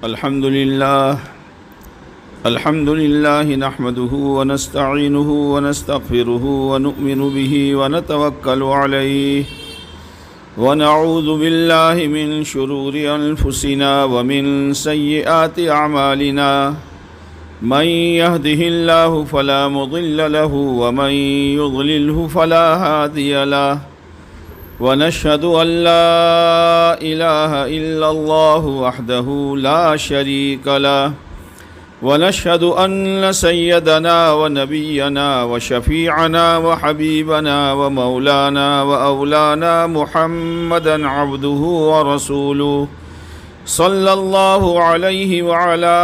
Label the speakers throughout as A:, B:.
A: الحمد لله نحمده ونستعينه ونستغفره ونؤمن به ونتوكل عليه ونعوذ بالله من شرور أنفسنا ومن سيئات أعمالنا من يهده الله فلا مضل له ومن يضلله فلا هادي له ونشهد أن لا إله إلا الله وحده لا شريك له ونشهد أن سيدنا ونبينا وشفيعنا وحبيبنا ومولانا وأولانا محمدا عبده ورسوله صلى الله عليه وعلى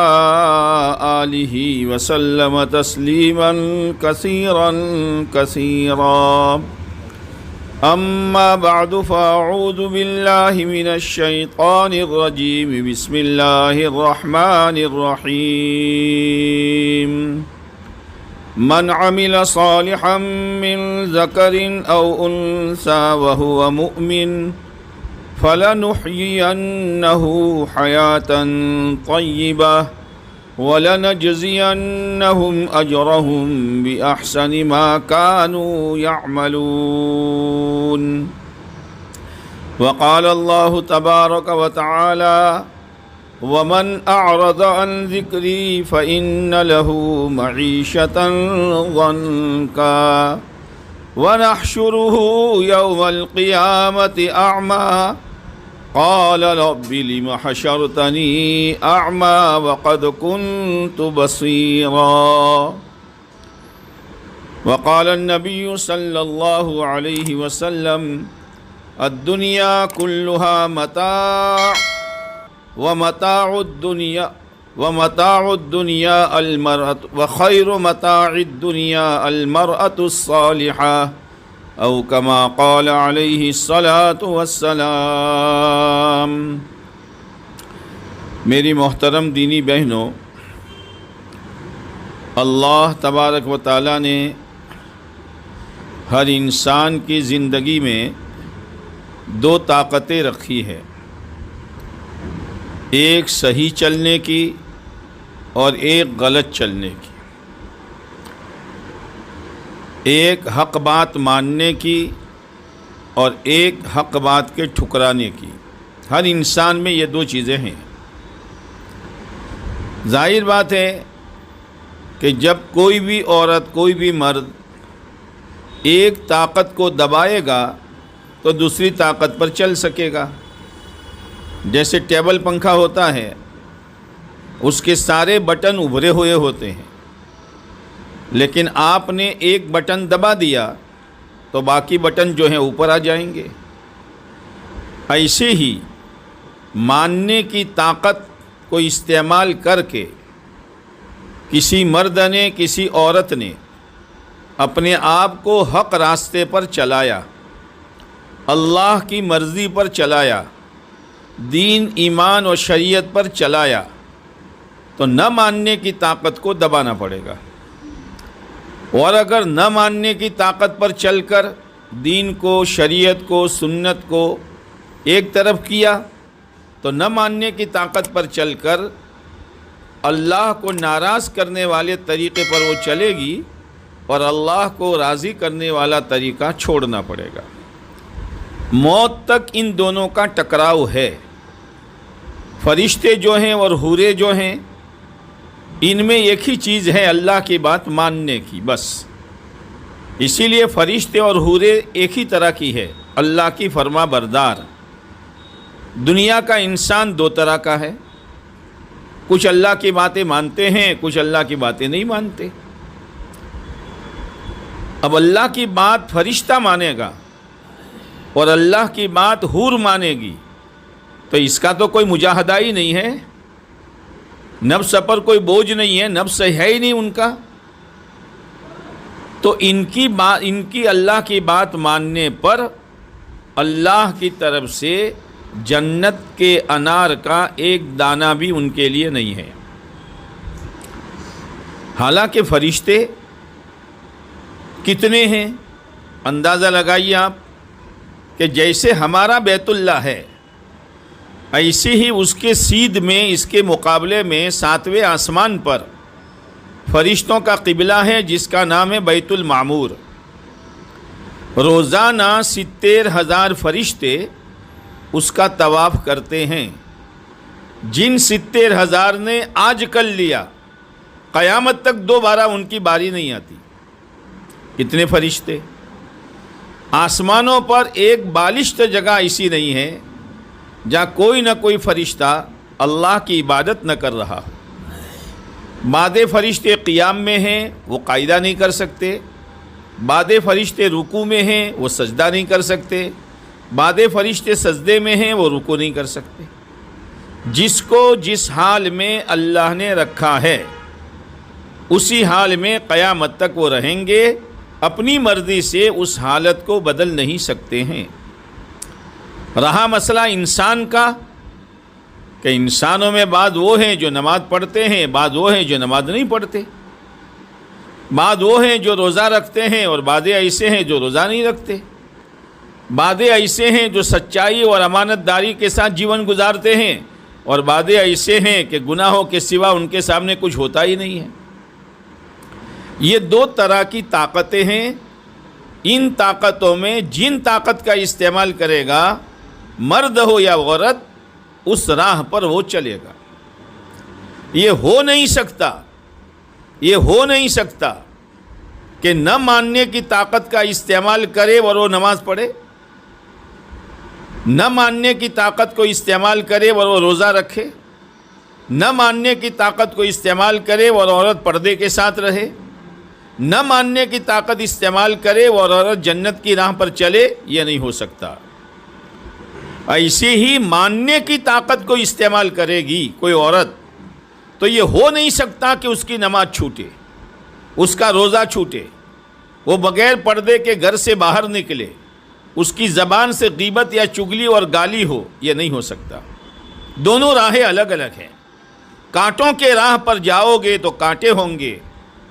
A: آله وسلم تسليما كثيرا كثيرا أما بعد فأعوذ بالله من الشيطان الرجيم بسم الله الرحمن الرحيم من عمل صالحا من ذكر أو أنثى وهو مؤمن فلنحيينه حياة طيبة وَلَنَجْزِيَنَّهُمْ أَجْرَهُمْ بِأَحْسَنِ مَا كَانُوا يَعْمَلُونَ وقال الله تبارك وتعالى ومن أعرض عن ذكري فإن له معيشة ضنكا ونحشره يوم القيامة أعمى قال رب لم حشرتني أعمى وقد كنت بصيرا وقال النبي صلى الله عليه وسلم الدنيا كلها متاع ومتاع الدنيا المرأة وخير متاع الدنيا المرأة الصالحة او کما قال علیہ الصلاۃ والسلام۔ میری محترم دینی بہنوں، اللہ تبارک و تعالیٰ نے ہر انسان کی زندگی میں دو طاقتیں رکھی ہے، ایک صحیح چلنے کی اور ایک غلط چلنے کی، ایک حق بات ماننے کی اور ایک حق بات کے ٹھکرانے کی۔ ہر انسان میں یہ دو چیزیں ہیں۔ ظاہر بات ہے کہ جب کوئی بھی عورت، کوئی بھی مرد ایک طاقت کو دبائے گا تو دوسری طاقت پر چل سکے گا۔ جیسے ٹیبل پنکھا ہوتا ہے، اس کے سارے بٹن ابھرے ہوئے ہوتے ہیں، لیکن آپ نے ایک بٹن دبا دیا تو باقی بٹن جو ہیں اوپر آ جائیں گے۔ ایسے ہی ماننے کی طاقت کو استعمال کر کے کسی مرد نے، کسی عورت نے اپنے آپ کو حق راستے پر چلایا، اللہ کی مرضی پر چلایا، دین، ایمان اور شریعت پر چلایا، تو نہ ماننے کی طاقت کو دبانا پڑے گا۔ اور اگر نہ ماننے کی طاقت پر چل کر دین کو، شریعت کو، سنت کو ایک طرف کیا تو نہ ماننے کی طاقت پر چل کر اللہ کو ناراض کرنے والے طریقے پر وہ چلے گی اور اللہ کو راضی کرنے والا طریقہ چھوڑنا پڑے گا۔ موت تک ان دونوں کا ٹکراؤ ہے۔ فرشتے جو ہیں اور حورے جو ہیں، ان میں ایک ہی چیز ہے، اللہ کی بات ماننے کی، بس۔ اسی لیے فرشتے اور حورے ایک ہی طرح کی ہے، اللہ کی فرما بردار۔ دنیا کا انسان دو طرح کا ہے، کچھ اللہ کی باتیں مانتے ہیں، کچھ اللہ کی باتیں نہیں مانتے۔ اب اللہ کی بات فرشتہ مانے گا اور اللہ کی بات حور مانے گی تو اس کا تو کوئی مجاہدہ ہی نہیں ہے، نفس پر کوئی بوجھ نہیں ہے، نفس ہے ہی نہیں ان کا۔ تو ان کی اللہ کی بات ماننے پر اللہ کی طرف سے جنت کے انار کا ایک دانہ بھی ان کے لیے نہیں ہے۔ حالانکہ فرشتے کتنے ہیں اندازہ لگائیے آپ کہ جیسے ہمارا بیت اللہ ہے ایسے ہی اس کے سیدھ میں، اس کے مقابلے میں 7ویں آسمان پر فرشتوں کا قبلہ ہے جس کا نام ہے بیت المعمور۔ روزانہ 70,000 فرشتے اس کا طواف کرتے ہیں۔ جن 70,000 نے آج کل لیا، قیامت تک دوبارہ ان کی باری نہیں آتی۔ کتنے فرشتے؟ آسمانوں پر ایک بالشت جگہ ایسی نہیں ہے جہاں کوئی نہ کوئی فرشتہ اللہ کی عبادت نہ کر رہا ہو۔ بعض فرشتے قیام میں ہیں، وہ قاعدہ نہیں کر سکتے۔ بعض فرشتے رکوع میں ہیں، وہ سجدہ نہیں کر سکتے۔ بعض فرشتے سجدے میں ہیں، وہ رکوع نہیں کر سکتے۔ جس کو جس حال میں اللہ نے رکھا ہے اسی حال میں قیامت تک وہ رہیں گے، اپنی مرضی سے اس حالت کو بدل نہیں سکتے ہیں۔ رہا مسئلہ انسان کا کہ انسانوں میں بعض وہ ہیں جو نماز پڑھتے ہیں، بعض وہ ہیں جو نماز نہیں پڑھتے، بعض وہ ہیں جو روزہ رکھتے ہیں اور بعض ایسے ہیں جو روزہ نہیں رکھتے، بعض ایسے ہیں جو سچائی اور امانت داری کے ساتھ جیون گزارتے ہیں اور بعض ایسے ہیں کہ گناہوں کے سوا ان کے سامنے کچھ ہوتا ہی نہیں ہے۔ یہ 2 طرح کی طاقتیں ہیں۔ ان طاقتوں میں جن طاقت کا استعمال کرے گا، مرد ہو یا عورت، اس راہ پر وہ چلے گا۔ یہ ہو نہیں سکتا کہ نہ ماننے کی طاقت کا استعمال کرے اور وہ نماز پڑھے، نہ ماننے کی طاقت کو استعمال کرے اور وہ روزہ رکھے، نہ ماننے کی طاقت کو استعمال کرے اور عورت پردے کے ساتھ رہے، نہ ماننے کی طاقت استعمال کرے اور عورت جنت کی راہ پر چلے۔ یہ نہیں ہو سکتا۔ ایسے ہی ماننے کی طاقت کو استعمال کرے گی کوئی عورت تو یہ ہو نہیں سکتا کہ اس کی نماز چھوٹے، اس کا روزہ چھوٹے، وہ بغیر پردے کے گھر سے باہر نکلے، اس کی زبان سے غیبت یا چگلی اور گالی ہو۔ یہ نہیں ہو سکتا۔ دونوں راہیں الگ الگ ہیں۔ کانٹوں کے راہ پر جاؤ گے تو کانٹے ہوں گے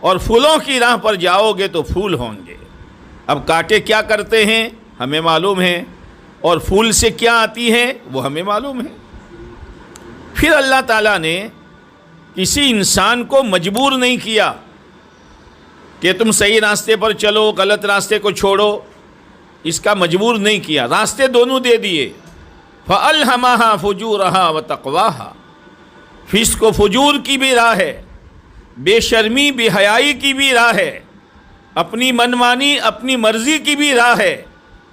A: اور پھولوں کی راہ پر جاؤ گے تو پھول ہوں گے۔ اب کانٹے کیا کرتے ہیں ہمیں معلوم ہے، اور پھول سے کیا آتی ہے وہ ہمیں معلوم ہے۔ پھر اللہ تعالیٰ نے کسی انسان کو مجبور نہیں کیا کہ تم صحیح راستے پر چلو، غلط راستے کو چھوڑو، اس کا مجبور نہیں کیا۔ راستے دونوں دے دیے۔ فَأَلْهَمَهَا فُجُورَهَا وَتَقْوَاهَا، فسق و فجور کی بھی راہ ہے، بے شرمی بے حیائی کی بھی راہ ہے، اپنی منمانی اپنی مرضی کی بھی راہ ہے،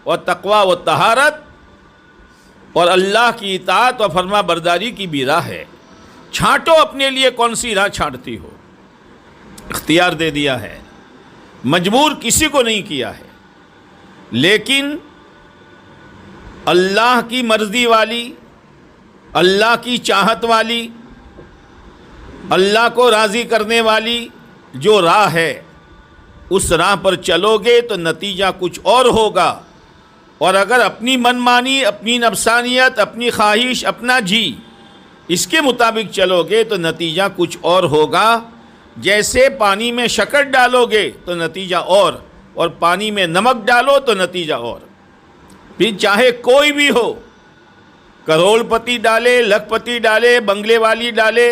A: اور تقویٰ و طہارت اور اللہ کی اطاعت و فرما برداری کی بھی راہ ہے۔ چھانٹو اپنے لیے کون سی راہ چھانٹتی ہو، اختیار دے دیا ہے، مجبور کسی کو نہیں کیا ہے۔ لیکن اللہ کی مرضی والی، اللہ کی چاہت والی، اللہ کو راضی کرنے والی جو راہ ہے، اس راہ پر چلو گے تو نتیجہ کچھ اور ہوگا، اور اگر اپنی منمانی اپنی نفسانیت اپنی خواہش اپنا جی اس کے مطابق چلو گے تو نتیجہ کچھ اور ہوگا۔ جیسے پانی میں شکر ڈالو گے تو نتیجہ اور پانی میں نمک ڈالو تو نتیجہ اور۔ پھر چاہے کوئی بھی ہو، کروڑ پتی ڈالے، لکھ پتی ڈالے، بنگلے والی ڈالے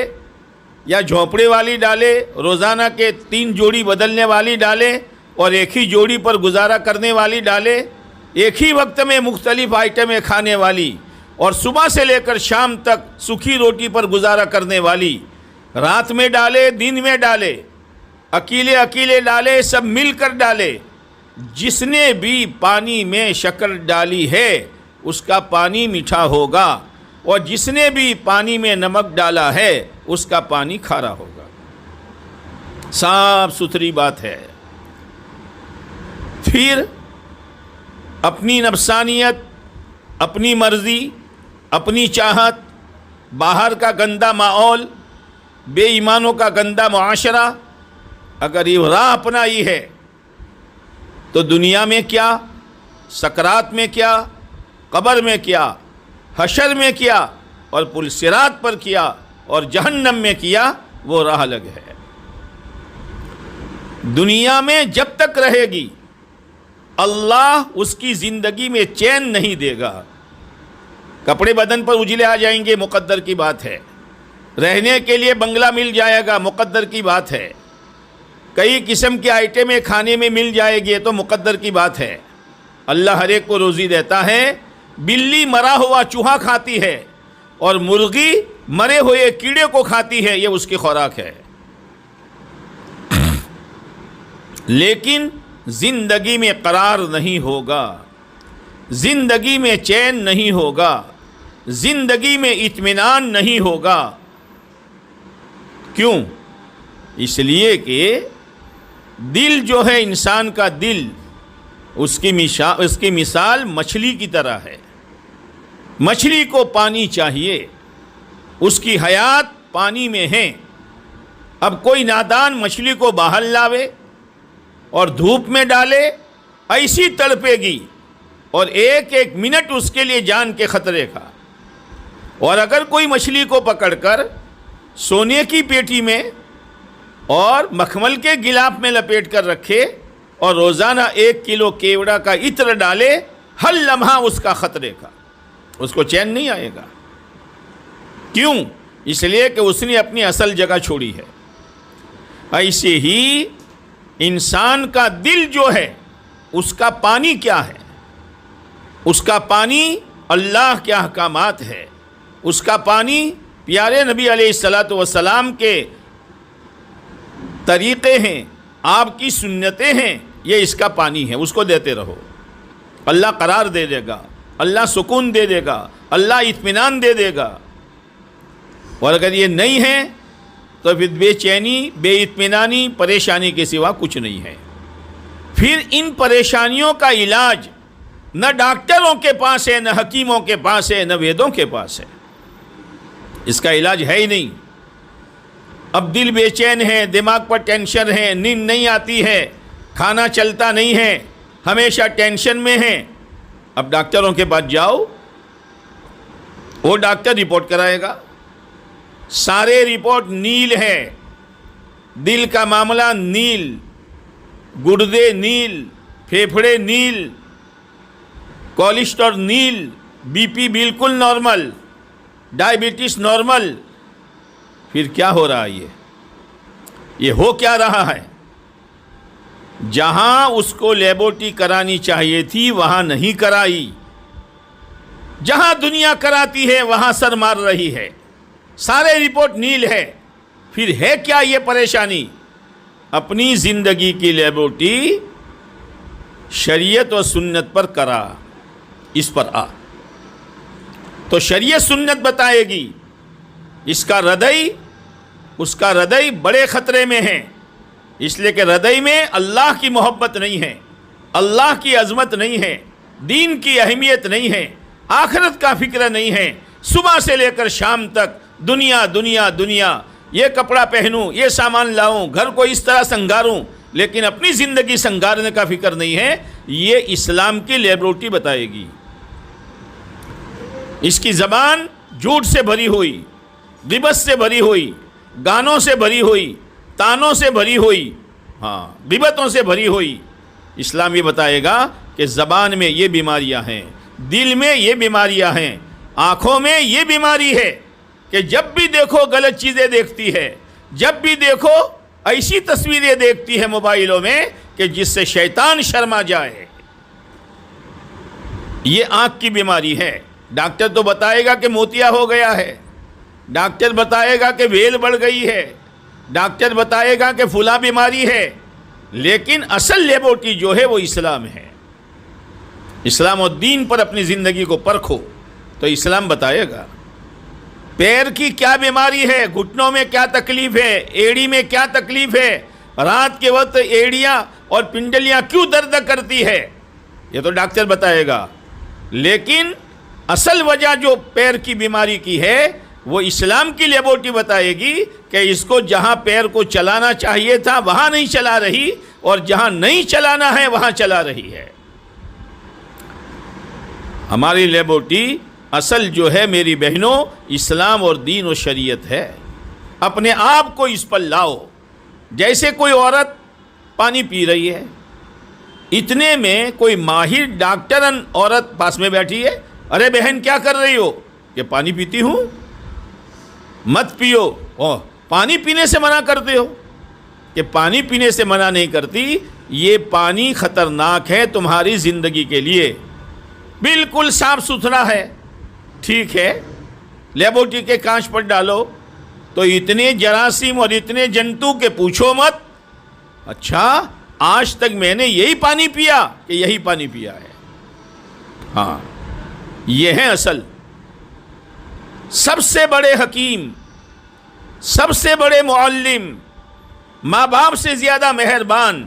A: یا جھونپڑے والی ڈالے، روزانہ کے 3 جوڑی بدلنے والی ڈالے اور ایک ہی جوڑی پر گزارا کرنے والی ڈالے، ایک ہی وقت میں مختلف آئٹمیں کھانے والی اور صبح سے لے کر شام تک سوکھی روٹی پر گزارا کرنے والی، رات میں ڈالے دن میں ڈالے، اکیلے ڈالے، سب مل کر ڈالے، جس نے بھی پانی میں شکر ڈالی ہے اس کا پانی میٹھا ہوگا، اور جس نے بھی پانی میں نمک ڈالا ہے اس کا پانی کھارا ہوگا۔ صاف ستھری بات ہے۔ پھر اپنی نفسانیت اپنی مرضی اپنی چاہت، باہر کا گندا ماحول، بے ایمانوں کا گندا معاشرہ، اگر یہ راہ اپنائی ہے تو دنیا میں کیا، سکرات میں کیا، قبر میں کیا، حشر میں کیا، اور پل صراط پر کیا، اور جہنم میں کیا، وہ راہ الگ ہے۔ دنیا میں جب تک رہے گی اللہ اس کی زندگی میں چین نہیں دے گا۔ کپڑے بدن پر اجلے آ جائیں گے، مقدر کی بات ہے. رہنے کے لیے بنگلہ مل جائے گا، مقدر کی بات ہے. کئی قسم کے آئٹمیں کھانے میں مل جائے گی، تو مقدر کی بات ہے. اللہ ہر ایک کو روزی دیتا ہے. بلی مرا ہوا چوہا کھاتی ہے اور مرغی مرے ہوئے کیڑے کو کھاتی ہے، یہ اس کی خوراک ہے. لیکن زندگی میں قرار نہیں ہوگا، زندگی میں چین نہیں ہوگا، زندگی میں اطمینان نہیں ہوگا. کیوں؟ اس لیے کہ دل جو ہے انسان کا دل، اس کی مثال مچھلی کی طرح ہے. مچھلی کو پانی چاہیے، اس کی حیات پانی میں ہے. اب کوئی نادان مچھلی کو باہر لاوے اور دھوپ میں ڈالے، ایسی تڑپے گی، اور ایک ایک منٹ اس کے لیے جان کے خطرے کا. اور اگر کوئی مچھلی کو پکڑ کر سونے کی پیٹی میں اور مخمل کے گلاف میں لپیٹ کر رکھے اور روزانہ 1 کلو کیوڑا کا عطر ڈالے، ہر لمحہ اس کا خطرے کا، اس کو چین نہیں آئے گا. کیوں؟ اس لیے کہ اس نے اپنی اصل جگہ چھوڑی ہے. ایسے ہی انسان کا دل جو ہے، اس کا پانی کیا ہے؟ اس کا پانی اللہ کے احکامات ہے. اس کا پانی پیارے نبی علیہ الصلاۃ والسلام کے طریقے ہیں، آپ کی سنتیں ہیں. یہ اس کا پانی ہے، اس کو دیتے رہو. اللہ قرار دے دے گا، اللہ سکون دے دے گا، اللہ اطمینان دے دے گا. اور اگر یہ نہیں ہے تو پھر بے چینی، بے اطمینانی، پریشانی کے سوا کچھ نہیں ہے. پھر ان پریشانیوں کا علاج نہ ڈاکٹروں کے پاس ہے، نہ حکیموں کے پاس ہے، نہ ویدوں کے پاس ہے. اس کا علاج ہے ہی نہیں. اب دل بے چین ہے، دماغ پر ٹینشن ہے، نیند نہیں آتی ہے، کھانا چلتا نہیں ہے، ہمیشہ ٹینشن میں ہے. اب ڈاکٹروں کے پاس جاؤ، وہ ڈاکٹر رپورٹ کرائے گا، سارے رپورٹ نیل ہے. دل کا معاملہ نیل، گردے نیل، پھیپھڑے نیل، کولیسٹرول نیل، بی پی بالکل نارمل، ڈائبٹیس نارمل. پھر کیا ہو رہا ہے؟ یہ ہو کیا رہا ہے؟ جہاں اس کو لیبورٹری کرانی چاہیے تھی وہاں نہیں کرائی، جہاں دنیا کراتی ہے وہاں سر مار رہی ہے. سارے رپورٹ نیل ہے. پھر ہے کیا یہ پریشانی؟ اپنی زندگی کی لیبورٹری شریعت و سنت پر کرا، اس پر آ تو شریعت سنت بتائے گی. اس کا ہردئی بڑے خطرے میں ہے. اس لیے کہ ہردئی میں اللہ کی محبت نہیں ہے، اللہ کی عظمت نہیں ہے، دین کی اہمیت نہیں ہے، آخرت کا فکر نہیں ہے. صبح سے لے کر شام تک دنیا دنیا دنیا، یہ کپڑا پہنوں، یہ سامان لاؤں، گھر کو اس طرح سنگاروں، لیکن اپنی زندگی سنگارنے کا فکر نہیں ہے. یہ اسلام کی لیبورٹری بتائے گی. اس کی زبان جھوٹ سے بھری ہوئی، غیبت سے بھری ہوئی، گانوں سے بھری ہوئی، تانوں سے بھری ہوئی، غیبتوں سے بھری ہوئی. اسلام یہ بتائے گا کہ زبان میں یہ بیماریاں ہیں، دل میں یہ بیماریاں ہیں، آنکھوں میں یہ بیماری ہے کہ جب بھی دیکھو غلط چیزیں دیکھتی ہے، جب بھی دیکھو ایسی تصویریں دیکھتی ہے موبائلوں میں کہ جس سے شیطان شرما جائے. یہ آنکھ کی بیماری ہے. ڈاکٹر تو بتائے گا کہ موتیا ہو گیا ہے، ڈاکٹر بتائے گا کہ ویل بڑھ گئی ہے، ڈاکٹر بتائے گا کہ فلاں بیماری ہے، لیکن اصل لیبورٹری جو ہے وہ اسلام ہے. اسلام اور دین پر اپنی زندگی کو پرکھو تو اسلام بتائے گا. پیر کی کیا بیماری ہے، گھٹنوں میں کیا تکلیف ہے، ایڑی میں کیا تکلیف ہے، رات کے وقت ایڑیاں اور پنڈلیاں کیوں درد کرتی ہے، یہ تو ڈاکٹر بتائے گا. لیکن اصل وجہ جو پیر کی بیماری کی ہے وہ اسلام کی لیبورٹری بتائے گی کہ اس کو جہاں پیر کو چلانا چاہیے تھا وہاں نہیں چلا رہی، اور جہاں نہیں چلانا ہے وہاں چلا رہی ہے. ہماری لیبورٹری اصل جو ہے میری بہنوں اسلام اور دین و شریعت ہے. اپنے آپ کو اس پر لاؤ. جیسے کوئی عورت پانی پی رہی ہے، اتنے میں کوئی ماہر ڈاکٹرن عورت پاس میں بیٹھی ہے، ارے بہن کیا کر رہی ہو؟ کہ پانی پیتی ہوں۔ مت پیو، پانی پینے سے منع کرتے ہو؟ کہ پانی پینے سے منع نہیں کرتی، یہ پانی خطرناک ہے تمہاری زندگی کے لیے، بالکل صاف ستھرا ہے، ٹھیک ہے، لیبورٹری کے کانچ پر ڈالو تو اتنے جراثیم اور اتنے جنتو کے پوچھو مت۔ اچھا، آج تک میں نے یہی پانی پیا کہ یہی پانی پیا ہے؟ ہاں، یہ ہے اصل سب سے بڑے حکیم، سب سے بڑے معلم، ماں باپ سے زیادہ مہربان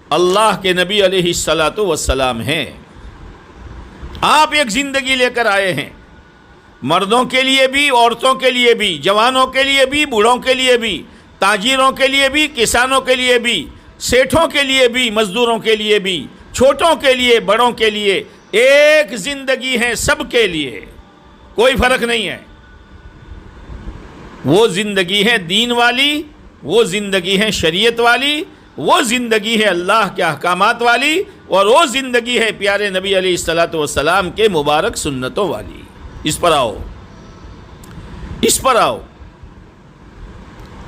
A: اللہ کے نبی علیہ الصلاۃ والسلام ہیں۔ آپ ایک زندگی لے کر آئے ہیں، مردوں کے لیے بھی، عورتوں کے لیے بھی، جوانوں کے لیے بھی، بوڑھوں کے لیے بھی، تاجروں کے لیے بھی، کسانوں کے لیے بھی، سیٹھوں کے لیے بھی، مزدوروں کے لیے بھی، چھوٹوں کے لیے، بڑوں کے لیے، ایک زندگی ہے سب کے لیے، کوئی فرق نہیں ہے۔ وہ زندگی ہے دین والی، وہ زندگی ہے شریعت والی، وہ زندگی ہے اللہ کے احکامات والی، اور وہ زندگی ہے پیارے نبی علیہ الصلاۃ والسلام کے مبارک سنتوں والی۔ اس پر آؤ، اس پر آؤ۔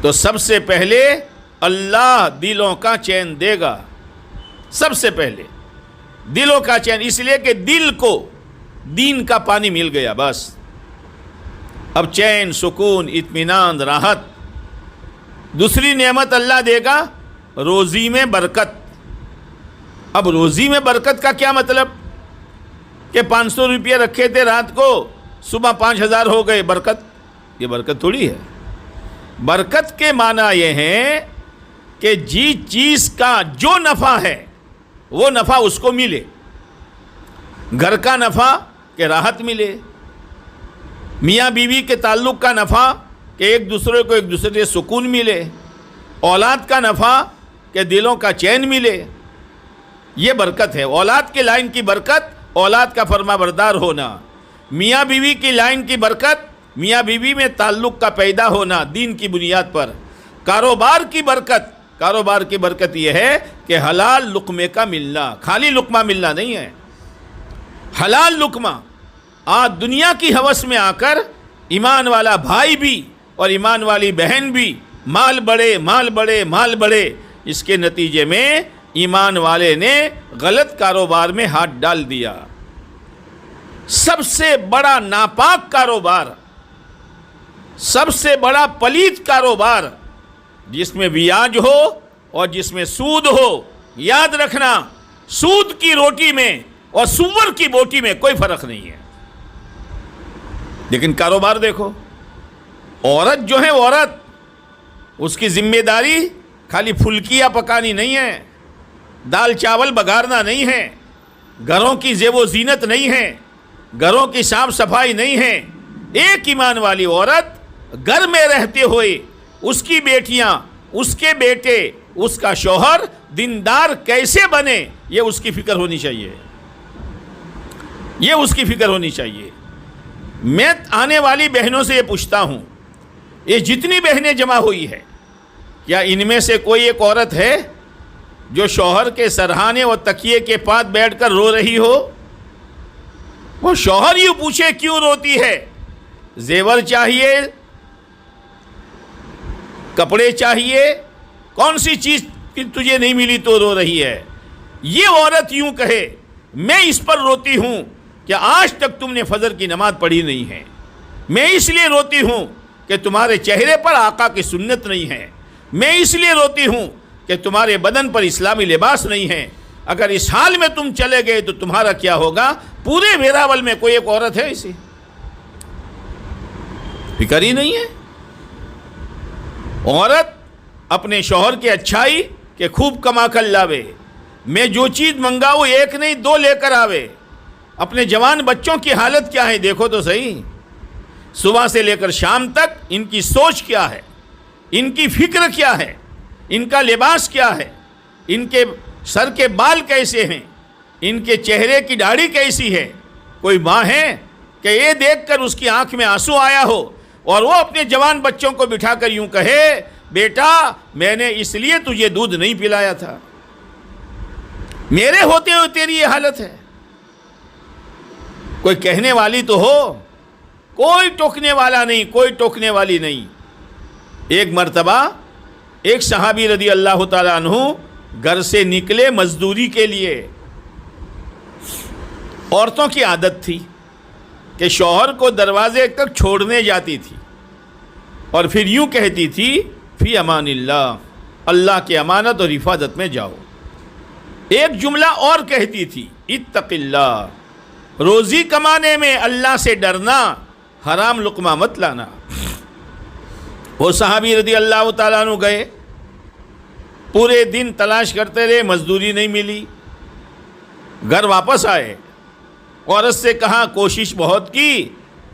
A: تو سب سے پہلے اللہ دلوں کا چین دے گا، سب سے پہلے دلوں کا چین، اس لیے کہ دل کو دین کا پانی مل گیا، بس اب چین، سکون، اطمینان، راحت۔ دوسری نعمت اللہ دے گا روزی میں برکت۔ اب روزی میں برکت کا کیا مطلب؟ کہ 500 روپیہ رکھے تھے رات کو، صبح 5000 ہو گئے، برکت؟ یہ برکت تھوڑی ہے۔ برکت کے معنی یہ ہے کہ جس چیز کا جو نفع ہے وہ نفع اس کو ملے۔ گھر کا نفع کہ راحت ملے، میاں بیوی کے تعلق کا نفع کہ ایک دوسرے کو ایک دوسرے سے سکون ملے، اولاد کا نفع کہ دلوں کا چین ملے، یہ برکت ہے۔ اولاد کے لائن کی برکت، اولاد کا فرما بردار ہونا۔ میاں بیوی کی لائن کی برکت، میاں بیوی میں تعلق کا پیدا ہونا دین کی بنیاد پر۔ کاروبار کی برکت، کاروبار کی برکت یہ ہے کہ حلال لقمے کا ملنا، خالی لقمہ ملنا نہیں ہے، حلال لقمہ۔ آج دنیا کی ہوس میں آ کر ایمان والا بھائی بھی اور ایمان والی بہن بھی مال بڑھے، مال بڑھے، مال بڑھے، اس کے نتیجے میں ایمان والے نے غلط کاروبار میں ہاتھ ڈال دیا۔ سب سے بڑا ناپاک کاروبار، سب سے بڑا پلیت کاروبار جس میں بیاج ہو اور جس میں سود ہو، یاد رکھنا سود کی روٹی میں اور سور کی بوٹی میں کوئی فرق نہیں ہے۔ لیکن کاروبار دیکھو، عورت جو ہے عورت، اس کی ذمہ داری خالی پھلکیاں پکانی نہیں ہے، دال چاول بگارنا نہیں ہے، گھروں کی زیب و زینت نہیں ہے، گھروں کی صاف صفائی نہیں ہے۔ ایک ایمان والی عورت گھر میں رہتے ہوئے اس کی بیٹیاں، اس کے بیٹے، اس کا شوہر دیندار کیسے بنے، یہ اس کی فکر ہونی چاہیے، یہ اس کی فکر ہونی چاہیے۔ میں آنے والی بہنوں سے یہ پوچھتا ہوں، یہ جتنی بہنیں جمع ہوئی ہے، کیا ان میں سے کوئی ایک عورت ہے جو شوہر کے سرہانے اور تکیے کے پاس بیٹھ کر رو رہی ہو؟ وہ شوہر یوں پوچھے کیوں روتی ہے؟ زیور چاہیے، کپڑے چاہیے، کون سی چیز تجھے نہیں ملی تو رو رہی ہے؟ یہ عورت یوں کہے میں اس پر روتی ہوں کہ آج تک تم نے فجر کی نماز پڑھی نہیں ہے، میں اس لیے روتی ہوں کہ تمہارے چہرے پر آقا کی سنت نہیں ہے، میں اس لیے روتی ہوں کہ تمہارے بدن پر اسلامی لباس نہیں ہے۔ اگر اس حال میں تم چلے گئے تو تمہارا کیا ہوگا؟ پورے ویراول میں کوئی ایک عورت ہے ایسی؟ فکر ہی نہیں ہے۔ عورت اپنے شوہر کی اچھائی کہ خوب کما کر لاوے، میں جو چیز منگاؤں ایک نہیں دو لے کر آوے۔ اپنے جوان بچوں کی حالت کیا ہے دیکھو تو صحیح، صبح سے لے کر شام تک ان کی سوچ کیا ہے، ان کی فکر کیا ہے، ان کا لباس کیا ہے، ان کے سر کے بال کیسے ہیں، ان کے چہرے کی داڑھی کیسی ہے۔ کوئی ماں ہے کہ یہ دیکھ کر اس کی آنکھ میں آنسو آیا ہو اور وہ اپنے جوان بچوں کو بٹھا کر یوں کہے بیٹا میں نے اس لیے تجھے دودھ نہیں پلایا تھا، میرے ہوتے ہوئے تیری یہ حالت ہے؟ کوئی کہنے والی تو ہو، کوئی ٹوکنے والا نہیں، کوئی ٹوکنے والی نہیں۔ ایک مرتبہ ایک صحابی رضی اللہ تعالیٰ عنہ گھر سے نکلے مزدوری کے لیے۔ عورتوں کی عادت تھی کہ شوہر کو دروازے تک چھوڑنے جاتی تھی اور پھر یوں کہتی تھی فی امان اللہ، اللہ کی امانت اور حفاظت میں جاؤ۔ ایک جملہ اور کہتی تھی اتق اللہ، روزی کمانے میں اللہ سے ڈرنا، حرام لقمہ مت لانا۔ وہ صحابی رضی اللہ تعالیٰ عنہ گئے، پورے دن تلاش کرتے رہے، مزدوری نہیں ملی، گھر واپس آئے، عورت سے کہا کوشش بہت کی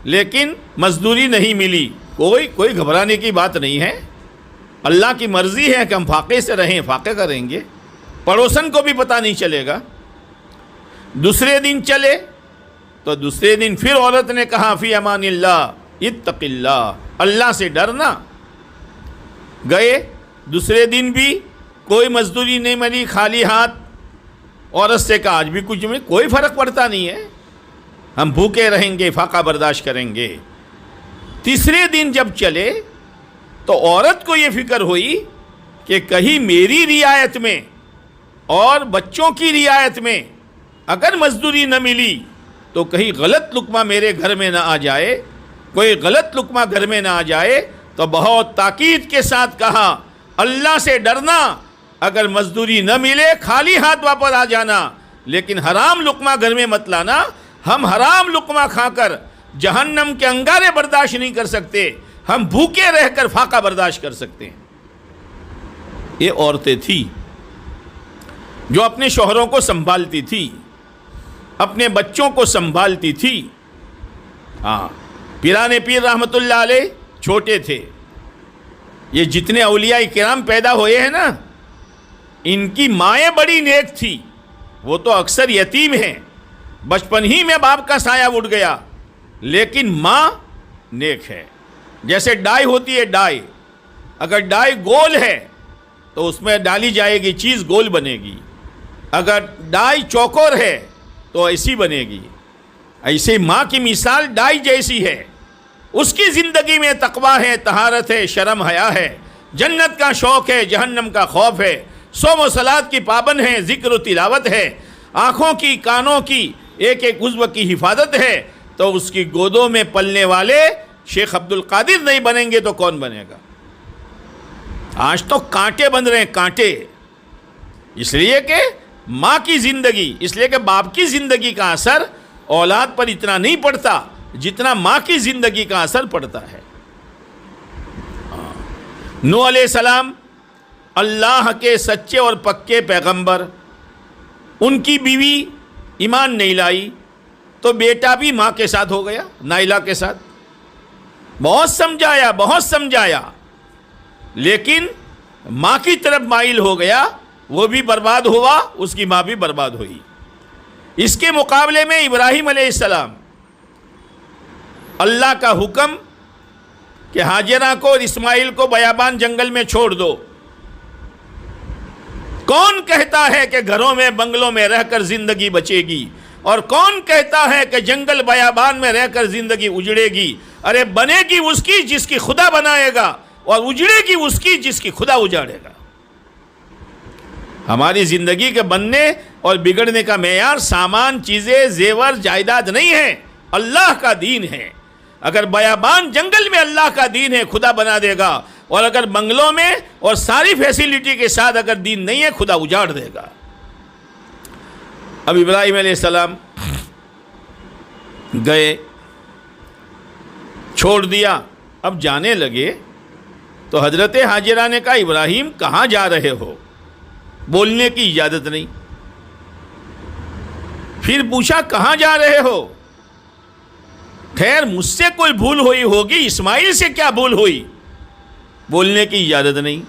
A: لیکن مزدوری نہیں ملی۔ کوئی گھبرانے کی بات نہیں ہے، اللہ کی مرضی ہے کہ ہم فاقے سے رہیں، فاقے کریں گے، پڑوسن کو بھی پتہ نہیں چلے گا۔ دوسرے دن چلے تو دوسرے دن پھر عورت نے کہا فی امان اللہ اتق اللہ، اللہ سے ڈرنا۔ گئے دوسرے دن بھی کوئی مزدوری نہیں ملی، خالی ہاتھ۔ عورت سے کہا آج بھی کچھ میں کوئی فرق پڑتا نہیں ہے، ہم بھوکے رہیں گے، فاقہ برداشت کریں گے۔ تیسرے دن جب چلے تو عورت کو یہ فکر ہوئی کہ کہیں میری رعایت میں اور بچوں کی رعایت میں اگر مزدوری نہ ملی تو کہیں غلط لقمہ میرے گھر میں نہ آ جائے، کوئی غلط لقمہ گھر میں نہ آ جائے۔ تو بہت تاکید کے ساتھ کہا اللہ سے ڈرنا، اگر مزدوری نہ ملے خالی ہاتھ واپس آ جانا، لیکن حرام لقمہ گھر میں مت لانا۔ ہم حرام لقمہ کھا کر جہنم کے انگارے برداشت نہیں کر سکتے، ہم بھوکے رہ کر فاقہ برداشت کر سکتے ہیں۔ یہ عورتیں تھیں جو اپنے شوہروں کو سنبھالتی تھی، اپنے بچوں کو سنبھالتی تھی۔ ہاں، پیران پیر رحمت اللہ علیہ چھوٹے تھے۔ یہ جتنے اولیاء کرام پیدا ہوئے ہیں نا، ان کی مائیں بڑی نیک تھی، وہ تو اکثر یتیم ہیں، بچپن ہی میں باپ کا سایہ اٹھ گیا، لیکن ماں نیک ہے۔ جیسے ڈائی ہوتی ہے، ڈائی اگر ڈائی گول ہے تو اس میں ڈالی جائے گی چیز گول بنے گی، اگر ڈائی چوکور ہے تو ایسی بنے گی۔ ایسے ماں کی مثال ڈائی جیسی ہے، اس کی زندگی میں تقویٰ ہے، طہارت ہے، شرم حیا ہے، جنت کا شوق ہے، جہنم کا خوف ہے، صوم و صلات کی پابند ہے، ذکر و تلاوت ہے، آنکھوں کی کانوں کی ایک ایک عضو کی حفاظت ہے۔ تو اس کی گودوں میں پلنے والے شیخ عبد القادر نہیں بنیں گے تو کون بنے گا؟ آج تو کانٹے بن رہے ہیں، کانٹے، اس لیے کہ ماں کی زندگی، اس لیے کہ باپ کی زندگی کا اثر اولاد پر اتنا نہیں پڑتا جتنا ماں کی زندگی کا اثر پڑتا ہے۔ نوح علیہ السلام اللہ کے سچے اور پکے پیغمبر، ان کی بیوی ایمان نہیں لائی تو بیٹا بھی ماں کے ساتھ ہو گیا، نائلہ کے ساتھ۔ بہت سمجھایا لیکن ماں کی طرف مائل ہو گیا، وہ بھی برباد ہوا، اس کی ماں بھی برباد ہوئی۔ اس کے مقابلے میں ابراہیم علیہ السلام، اللہ کا حکم کہ ہاجرہ کو اور اسماعیل کو بیابان جنگل میں چھوڑ دو۔ کون کہتا ہے کہ گھروں میں بنگلوں میں رہ کر زندگی بچے گی، اور کون کہتا ہے کہ جنگل بیابان میں رہ کر زندگی اجڑے گی؟ ارے بنے گی اس کی جس کی خدا بنائے گا، اور اجڑے گی اس کی جس کی خدا اجاڑے گا۔ ہماری زندگی کے بننے اور بگڑنے کا معیار سامان، چیزیں، زیور، جائیداد نہیں ہے، اللہ کا دین ہے۔ اگر بیابان جنگل میں اللہ کا دین ہے، خدا بنا دے گا، اور اگر بنگلوں میں اور ساری فیسیلیٹی کے ساتھ اگر دین نہیں ہے، خدا اجاڑ دے گا۔ اب ابراہیم علیہ السلام گئے، چھوڑ دیا، اب جانے لگے تو حضرت ہاجرہ نے کہا ابراہیم کہاں جا رہے ہو؟ بولنے کی اجازت نہیں۔ پھر پوچھا کہاں جا رہے ہو؟ خیر مجھ سے کوئی بھول ہوئی ہوگی، اسماعیل سے کیا بھول ہوئی؟ بولنے کی اجازت نہیں۔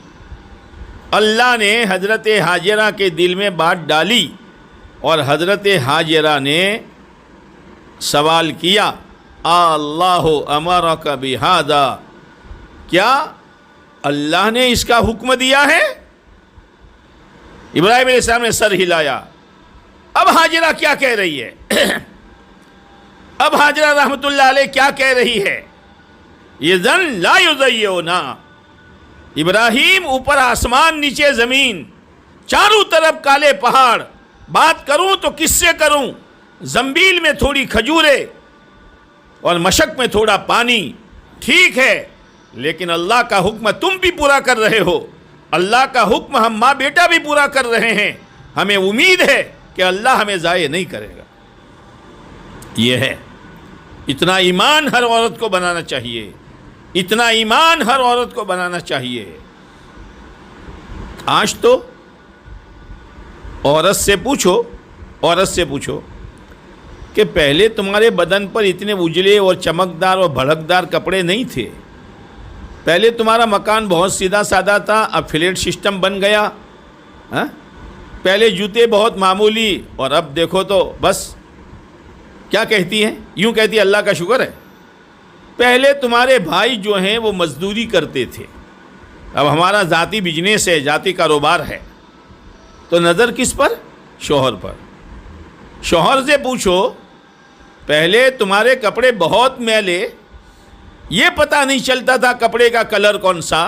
A: اللہ نے حضرت ہاجرہ کے دل میں بات ڈالی، اور حضرت ہاجرہ نے سوال کیا اللہ امرک بہذا، کیا اللہ نے اس کا حکم دیا ہے؟ ابراہیم علیہ السلام نے سر ہلایا۔ اب ہاجرہ کیا کہہ رہی ہے؟ اب حاجرہ رحمۃ اللہ علیہ کیا کہہ رہی ہے؟ یذن لا یضیعنا، ابراہیم اوپر آسمان نیچے زمین، چاروں طرف کالے پہاڑ، بات کروں تو کس سے کروں؟ زنبیل میں تھوڑی کھجورے اور مشک میں تھوڑا پانی، ٹھیک ہے، لیکن اللہ کا حکم تم بھی پورا کر رہے ہو، اللہ کا حکم ہم ماں بیٹا بھی پورا کر رہے ہیں، ہمیں امید ہے کہ اللہ ہمیں ضائع نہیں کرے گا۔ یہ ہے، اتنا ایمان ہر عورت کو بنانا چاہیے، اتنا ایمان ہر عورت کو بنانا چاہیے۔ آج تو عورت سے پوچھو کہ پہلے تمہارے بدن پر اتنے اجلے اور چمکدار اور بھڑکدار کپڑے نہیں تھے، پہلے تمہارا مکان بہت سیدھا سادہ تھا، اب فلیٹ سسٹم بن گیا، پہلے جوتے بہت معمولی، اور اب دیکھو تو بس کیا کہتی ہیں؟ یوں کہتی ہے اللہ کا شکر ہے۔ پہلے تمہارے بھائی جو ہیں وہ مزدوری کرتے تھے، اب ہمارا ذاتی بزنس ہے، ذاتی کاروبار ہے، تو نظر کس پر؟ شوہر پر۔ شوہر سے پوچھو، پہلے تمہارے کپڑے بہت میلے، یہ پتہ نہیں چلتا تھا کپڑے کا کلر کون سا،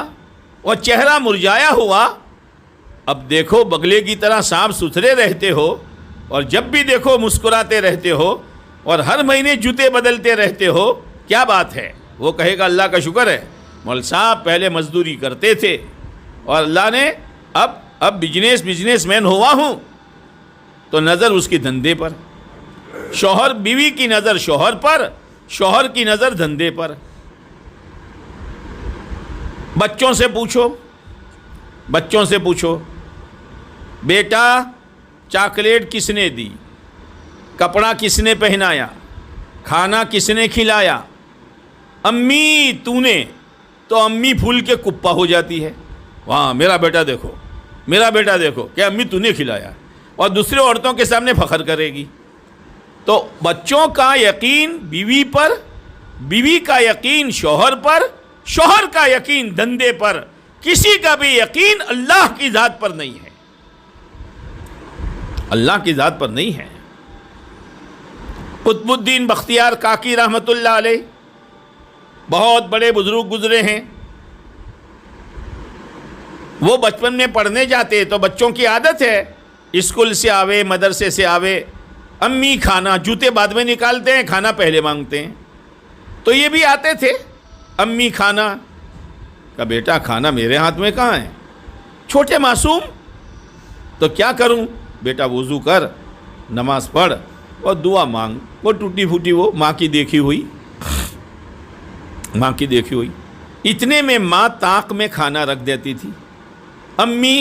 A: اور چہرہ مرجھایا ہوا، اب دیکھو بگلے کی طرح صاف ستھرے رہتے ہو، اور جب بھی دیکھو مسکراتے رہتے ہو، اور ہر مہینے جوتے بدلتے رہتے ہو، کیا بات ہے؟ وہ کہے گا اللہ کا شکر ہے، مول صاحب پہلے مزدوری کرتے تھے اور اللہ نے اب بزنس مین ہوا ہوں، تو نظر اس کی دھندے پر، شوہر بیوی کی نظر شوہر پر، شوہر کی نظر دھندے پر۔ بچوں سے پوچھو، بیٹا چاکلیٹ کس نے دی، کپڑا کس نے پہنایا، کھانا کس نے کھلایا؟ امی تو نے، تو امی پھول کے کپا ہو جاتی ہے، وہاں میرا بیٹا دیکھو کہ امی تو نے کھلایا، اور دوسرے عورتوں کے سامنے فخر کرے گی۔ تو بچوں کا یقین بیوی پر، بیوی کا یقین شوہر پر، شوہر کا یقین دھندے پر، کسی کا بھی یقین اللہ کی ذات پر نہیں ہے، اللہ کی ذات پر نہیں ہے۔ قطب الدین بختیار کاکی رحمۃ اللہ علیہ، بہت بڑے بزرگ گزرے ہیں، وہ بچپن میں پڑھنے جاتے تو بچوں کی عادت ہے، اسکول سے آوے مدرسے سے آوے، امی کھانا، جوتے بعد میں نکالتے ہیں، کھانا پہلے مانگتے ہیں، تو یہ بھی آتے تھے، امی کھانا کا، بیٹا کھانا میرے ہاتھ میں کہاں ہے، چھوٹے معصوم، تو کیا کروں؟ بیٹا وضو کر، نماز پڑھ اور دعا مانگ، وہ ٹوٹی پھوٹی، وہ ماں کی دیکھی ہوئی، اتنے میں ماں طاق میں کھانا رکھ دیتی تھی، امی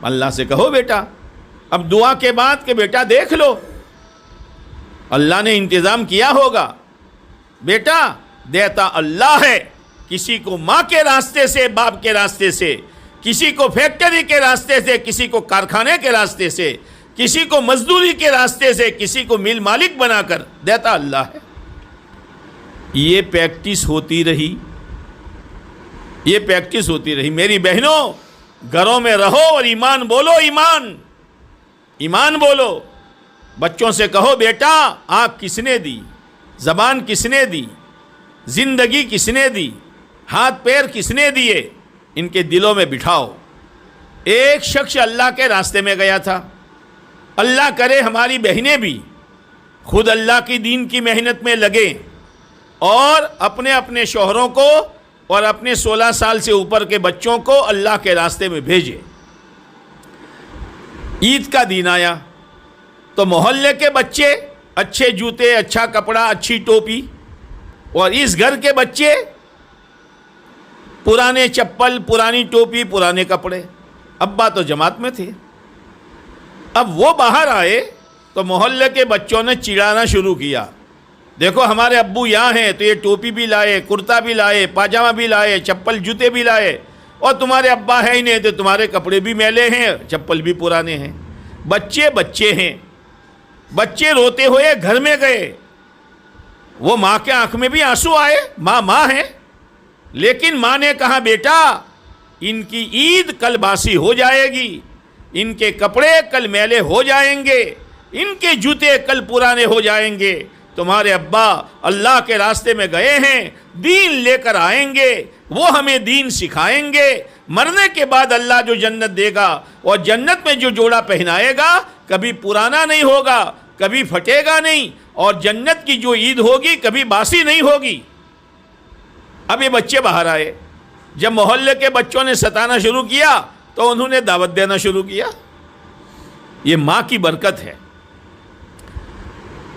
A: اللہ سے کہو بیٹا، اب دعا کے بعد کہ بیٹا دیکھ لو اللہ نے انتظام کیا ہوگا، بیٹا دیتا اللہ ہے، کسی کو ماں کے راستے سے، باپ کے راستے سے، کسی کو فیکٹری کے راستے سے، کسی کو کارخانے کے راستے سے، کسی کو مزدوری کے راستے سے، کسی کو مل مالک بنا کر دیتا اللہ ہے۔ یہ پریکٹس ہوتی رہی، میری بہنوں، گھروں میں رہو اور ایمان بولو، ایمان بولو، بچوں سے کہو بیٹا آنکھ کس نے دی، زبان کس نے دی، زندگی کس نے دی، ہاتھ پیر کس نے دیے، ان کے دلوں میں بٹھاؤ۔ ایک شخص اللہ کے راستے میں گیا تھا، اللہ کرے ہماری بہنیں بھی خود اللہ کی دین کی محنت میں لگیں اور اپنے شوہروں کو اور اپنے 16 سال سے اوپر کے بچوں کو اللہ کے راستے میں بھیجیں۔ عید کا دن آیا تو محلے کے بچے اچھے جوتے، اچھا کپڑا، اچھی ٹوپی، اور اس گھر کے بچے پرانے چپل، پرانی ٹوپی، پرانے کپڑے۔ ابا تو جماعت میں تھے، اب وہ باہر آئے تو محلے کے بچوں نے چڑھانا شروع کیا، دیکھو ہمارے ابو یہاں ہیں تو یہ ٹوپی بھی لائے، کرتا بھی لائے، پاجامہ بھی لائے، چپل جوتے بھی لائے، اور تمہارے ابا ہے ہی نہیں تو تمہارے کپڑے بھی میلے ہیں، چپل بھی پرانے ہیں۔ بچے ہیں، بچے روتے ہوئے گھر میں گئے، وہ ماں کے آنکھ میں بھی آنسو آئے، ماں ہے، لیکن ماں نے کہا بیٹا ان کی عید کل باسی ہو جائے گی، ان کے کپڑے کل میلے ہو جائیں گے، ان کے جوتے کل پرانے ہو جائیں گے، تمہارے ابا اللہ کے راستے میں گئے ہیں، دین لے کر آئیں گے، وہ ہمیں دین سکھائیں گے، مرنے کے بعد اللہ جو جنت دے گا اور جنت میں جو جوڑا پہنائے گا کبھی پرانا نہیں ہوگا، کبھی پھٹے گا نہیں، اور جنت کی جو عید ہوگی کبھی باسی نہیں ہوگی۔ اب یہ بچے باہر آئے، جب محلے کے بچوں نے ستانا شروع کیا تو انہوں نے دعوت دینا شروع کیا۔ یہ ماں کی برکت ہے۔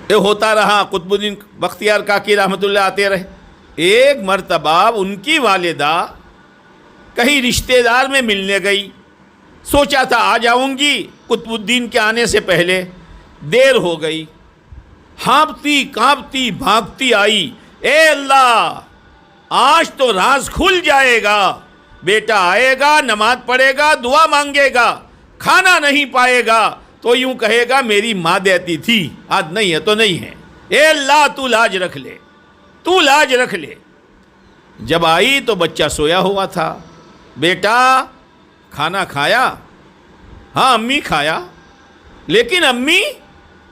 A: یہ ہوتا رہا، قطب الدین بختیار کاکی رحمۃ اللہ آتے رہے۔ ایک مرتبہ ان کی والدہ کہیں رشتہ دار میں ملنے گئی، سوچا تھا آ جاؤں گی قطب الدین کے آنے سے پہلے، دیر ہو گئی، ہانپتی کانپتی بھاگتی آئی، اے اللہ آج تو راز کھل جائے گا، بیٹا آئے گا، نماز پڑھے گا، دعا مانگے گا، کھانا نہیں پائے گا تو یوں کہے گا میری ماں دیتی تھی، آج نہیں ہے تو نہیں ہے، اے اللہ تو لاج رکھ لے، تو لاج رکھ لے۔ جب آئی تو بچہ سویا ہوا تھا، بیٹا کھانا کھایا؟ ہاں امی کھایا، لیکن امی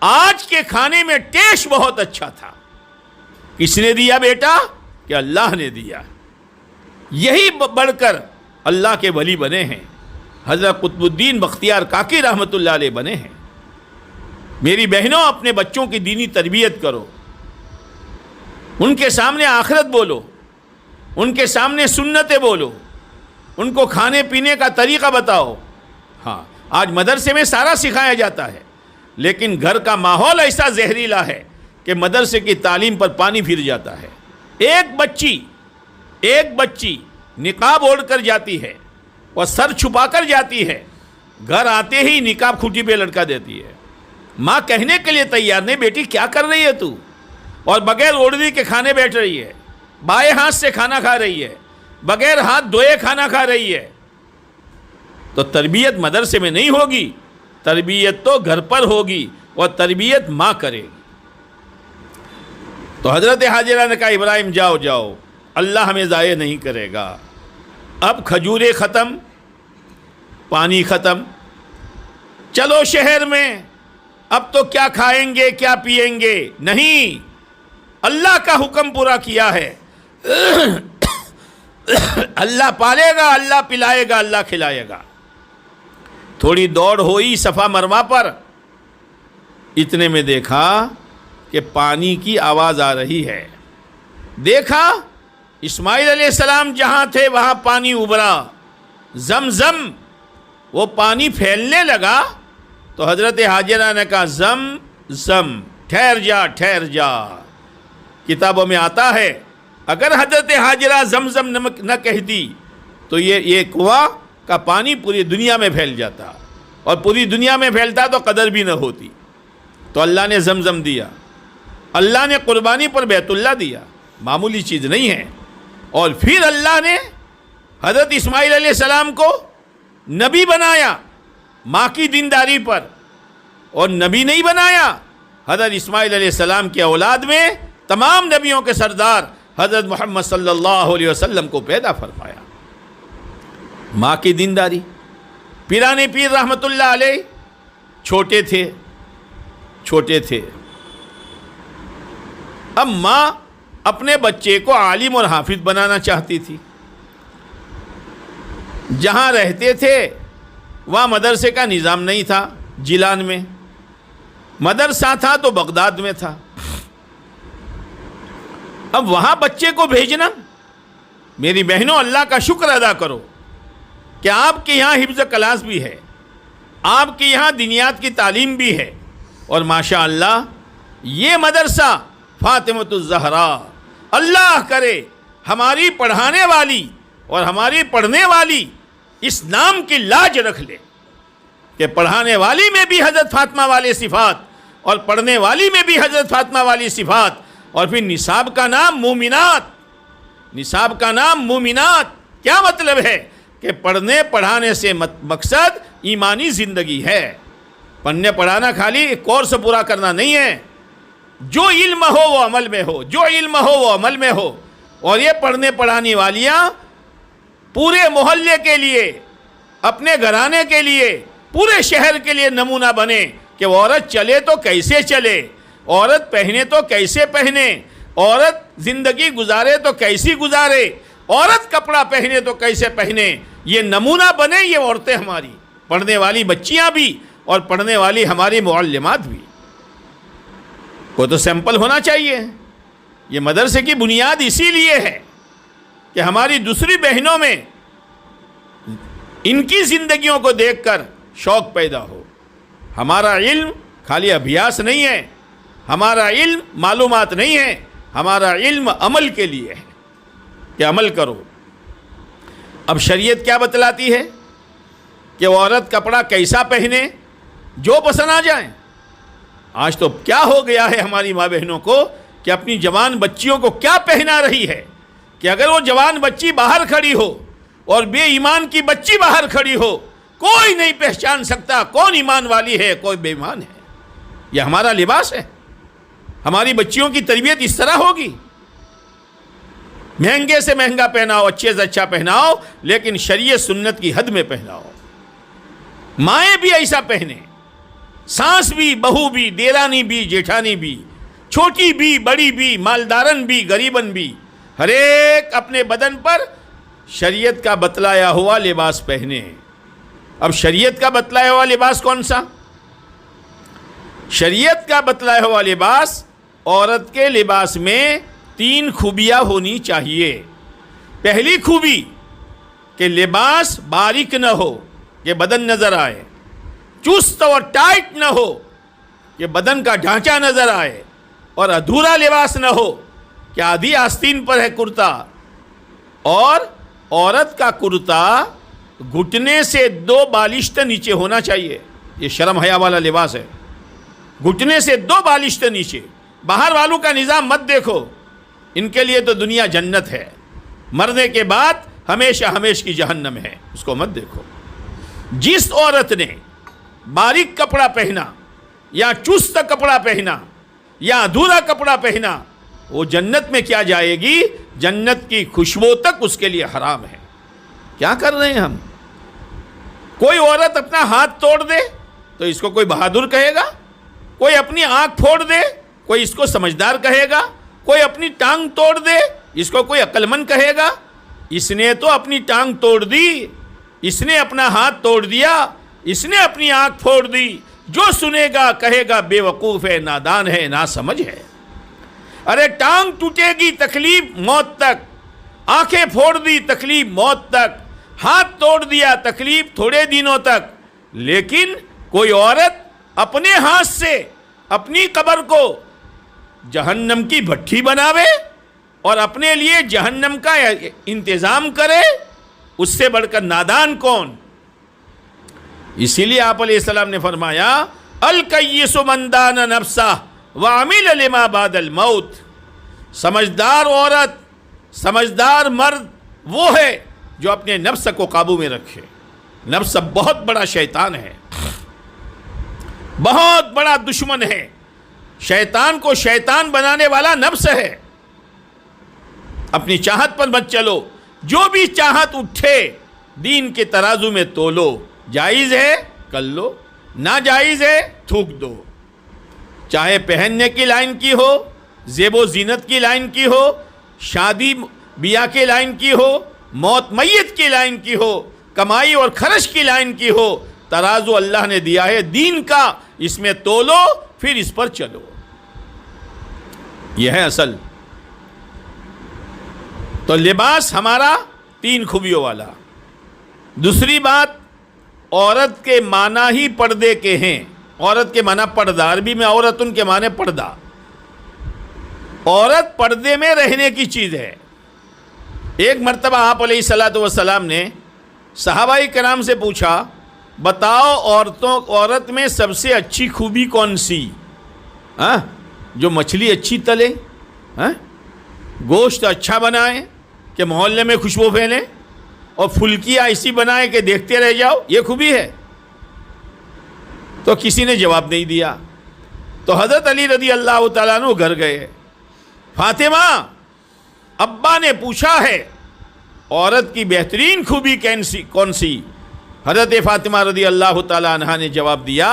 A: آج کے کھانے میں ٹیسٹ بہت اچھا تھا۔ کس نے دیا بیٹا؟ کہ اللہ نے دیا۔ یہی بڑھ کر اللہ کے ولی بنے ہیں، حضرت قطب الدین بختیار کاکی رحمۃ اللہ علیہ بنے ہیں۔ میری بہنوں، اپنے بچوں کی دینی تربیت کرو، ان کے سامنے آخرت بولو، ان کے سامنے سنتیں بولو، ان کو کھانے پینے کا طریقہ بتاؤ۔ ہاں آج مدرسے میں سارا سکھایا جاتا ہے، لیکن گھر کا ماحول ایسا زہریلا ہے کہ مدرسے کی تعلیم پر پانی پھر جاتا ہے۔ ایک بچی نقاب اوڑھ کر جاتی ہے اور سر چھپا کر جاتی ہے، گھر آتے ہی نقاب کھوٹی پہ لٹکا دیتی ہے۔ ماں کہنے کے لیے تیار نہیں، بیٹی کیا کر رہی ہے تو؟ اور بغیر اوڑھنی کے کھانے بیٹھ رہی ہے، بائیں ہاتھ سے کھانا کھا رہی ہے، بغیر ہاتھ دھوئے کھانا کھا رہی ہے۔ تو تربیت مدرسے میں نہیں ہوگی، تربیت تو گھر پر ہوگی، اور تربیت ماں کرے گی۔ تو حضرت حاجرہ نے کہا ابراہیم جاؤ جاؤ، اللہ ہمیں ضائع نہیں کرے گا۔ اب کھجوریں ختم، پانی ختم، چلو شہر میں، اب تو کیا کھائیں گے کیا پیئیں گے؟ نہیں، اللہ کا حکم پورا کیا ہے، اللہ پالے گا، اللہ پلائے گا، اللہ کھلائے گا۔ تھوڑی دوڑ ہوئی صفا مروا پر، اتنے میں دیکھا کہ پانی کی آواز آ رہی ہے۔ دیکھا اسماعیل علیہ السلام جہاں تھے وہاں پانی ابھرا، زمزم، وہ پانی پھیلنے لگا۔ تو حضرت حاجرہ نے کہا زم، ٹھہر جا ٹھہر جا۔ کتابوں میں آتا ہے اگر حضرت حاجرہ زمزم نہ کہتی تو یہ کنواں کا پانی پوری دنیا میں پھیل جاتا، اور پوری دنیا میں پھیلتا تو قدر بھی نہ ہوتی۔ تو اللہ نے زمزم دیا، اللہ نے قربانی پر بیت اللہ دیا، معمولی چیز نہیں ہے۔ اور پھر اللہ نے حضرت اسماعیل علیہ السلام کو نبی بنایا ماں کی دینداری پر، اور نبی نہیں بنایا، حضرت اسماعیل علیہ السلام کی اولاد میں تمام نبیوں کے سردار حضرت محمد صلی اللہ علیہ وسلم کو پیدا فرمایا۔ ماں کی دینداری۔ پیرانے پیر رحمۃ اللہ علیہ چھوٹے تھے، اب ماں اپنے بچے کو عالم اور حافظ بنانا چاہتی تھی۔ جہاں رہتے تھے وہاں مدرسے کا نظام نہیں تھا، جیلان میں مدرسہ تھا تو بغداد میں تھا۔ اب وہاں بچے کو بھیجنا، میری بہنوں اللہ کا شکر ادا کرو کہ آپ کے یہاں حفظ کلاس بھی ہے، آپ کے یہاں دینیات کی تعلیم بھی ہے، اور ماشاء اللہ یہ مدرسہ فاطمۃ الزہرا، اللہ کرے ہماری پڑھانے والی اور ہماری پڑھنے والی اس نام کی لاج رکھ لے کہ پڑھانے والی میں بھی حضرت فاطمہ والی صفات اور پڑھنے والی میں بھی حضرت فاطمہ والی صفات، اور پھر نصاب کا نام مومنات۔ نصاب کا نام مومنات کیا مطلب ہے؟ کہ پڑھنے پڑھانے سے مقصد ایمانی زندگی ہے۔ پڑھنے پڑھانا خالی ایک کورس پورا کرنا نہیں ہے، جو علم ہو وہ عمل میں ہو، جو علم ہو وہ عمل میں ہو۔ اور یہ پڑھنے پڑھانے والیاں پورے محلے کے لیے، اپنے گھرانے کے لیے، پورے شہر کے لیے نمونہ بنے کہ وہ عورت چلے تو کیسے چلے، عورت پہنے تو کیسے پہنے، عورت زندگی گزارے تو کیسی گزارے، عورت کپڑا پہنے تو کیسے پہنے، یہ نمونہ بنے یہ عورتیں ہماری، پڑھنے والی بچیاں بھی اور پڑھنے والی ہماری معلمات بھی. کوئی تو سیمپل ہونا چاہیے. یہ مدرسے کی بنیاد اسی لیے ہے کہ ہماری دوسری بہنوں میں ان کی زندگیوں کو دیکھ کر شوق پیدا ہو. ہمارا علم خالی ابھیاس نہیں ہے، ہمارا علم معلومات نہیں ہے، ہمارا علم عمل کے لیے ہے کہ عمل کرو. اب شریعت کیا بتلاتی ہے کہ وہ عورت کپڑا کیسا پہنے، جو پسند آ جائیں. آج تو کیا ہو گیا ہے ہماری ماں بہنوں کو کہ اپنی جوان بچیوں کو کیا پہنا رہی ہے کہ اگر وہ جوان بچی باہر کھڑی ہو اور بے ایمان کی بچی باہر کھڑی ہو، کوئی نہیں پہچان سکتا کون ایمان والی ہے کوئی بے ایمان ہے. یہ ہمارا لباس ہے. ہماری بچیوں کی تربیت اس طرح ہوگی. مہنگے سے مہنگا پہناؤ، اچھے سے اچھا پہناؤ، لیکن شریعت سنت کی حد میں پہناؤ. مائیں بھی ایسا پہنے، ساس بھی، بہو بھی، دیرانی بھی، جیٹھانی بھی، چھوٹی بھی، بڑی بھی، مالدارن بھی، غریبن بھی، ہر ایک اپنے بدن پر شریعت کا بتلایا ہوا لباس پہنے. اب شریعت کا بتلایا ہوا لباس کون سا؟ شریعت کا بتلایا ہوا لباس، عورت کے لباس میں 3 خوبیاں ہونی چاہیے. پہلی خوبی کہ لباس باریک نہ ہو کہ بدن نظر آئے، چست اور ٹائٹ نہ ہو کہ بدن کا ڈھانچہ نظر آئے، اور ادھورا لباس نہ ہو کہ آدھی آستین پر ہے کرتا، اور عورت کا کرتا گھٹنے سے 2 بالشت نیچے ہونا چاہیے. یہ شرم حیا والا لباس ہے. گھٹنے سے 2 بالشت نیچے. باہر والوں کا نظام مت دیکھو، ان کے لیے تو دنیا جنت ہے، مرنے کے بعد ہمیشہ ہمیش کی جہنم ہے، اس کو مت دیکھو. جس عورت نے باریک کپڑا پہنا یا چست کپڑا پہنا یا ادھورا کپڑا پہنا، وہ جنت میں کیا جائے گی؟ جنت کی خوشبو تک اس کے لیے حرام ہے. کیا کر رہے ہیں ہم؟ کوئی عورت اپنا ہاتھ توڑ دے تو اس کو کوئی بہادر کہے گا، کوئی اپنی آنکھ پھوڑ دے کوئی اس کو سمجھدار کہے گا، کوئی اپنی ٹانگ توڑ دے اس کو کوئی عقل مند کہے گا. اس نے تو اپنی ٹانگ توڑ دی، اس نے اپنا ہاتھ توڑ دیا، اس نے اپنی آنکھ پھوڑ دی. جو سنے گا کہے گا بے وقوف ہے، نادان ہے، ناسمجھ ہے. ارے ٹانگ ٹوٹے گی تکلیف موت تک، آنکھیں پھوڑ دی تکلیف موت تک، ہاتھ توڑ دیا تکلیف تھوڑے دنوں تک. لیکن کوئی عورت اپنے ہاتھ سے اپنی قبر کو جہنم کی بھٹی بناوے اور اپنے لیے جہنم کا انتظام کرے، اس سے بڑھ کر نادان کون؟ اسی لیے آپ علیہ السلام نے فرمایا الکیس من دان نفسہ وعمل لما بعد الموت. سمجھدار عورت، سمجھدار مرد وہ ہے جو اپنے نفس کو قابو میں رکھے. نفس بہت بڑا شیطان ہے، بہت بڑا دشمن ہے. شیطان کو شیطان بنانے والا نفس ہے. اپنی چاہت پر مت چلو، جو بھی چاہت اٹھے دین کے ترازو میں تولو. جائز ہے کر لو، ناجائز ہے تھوک دو. چاہے پہننے کی لائن کی ہو، زیب و زینت کی لائن کی ہو، شادی بیاہ کی لائن کی ہو، موت میت کی لائن کی ہو، کمائی اور خرچ کی لائن کی ہو، ترازو اللہ نے دیا ہے دین کا، اس میں تولو پھر اس پر چلو. یہ ہے اصل. تو لباس ہمارا 3 خوبیوں والا. دوسری بات، عورت کے معنی ہی پردے کے ہیں. عورت کے معنی پردہ، عربی میں عورتن کے معنی پردہ. عورت پردے میں رہنے کی چیز ہے. ایک مرتبہ آپ علیہ الصلوۃ والسلام نے صحابہ کرام سے پوچھا بتاؤ عورت میں سب سے اچھی خوبی کون سی؟ جو مچھلی اچھی تلے، گوشت اچھا بنائے کہ محلے میں خوشبو پھیلے، اور پھلکیاں ایسی بنائے کہ دیکھتے رہ جاؤ، یہ خوبی ہے؟ تو کسی نے جواب نہیں دیا. تو حضرت علی رضی اللہ تعالیٰ عنہ گھر گئے. فاطمہ، ابا نے پوچھا ہے عورت کی بہترین خوبی کون سی؟ حضرت فاطمہ رضی اللہ تعالیٰ عنہ نے جواب دیا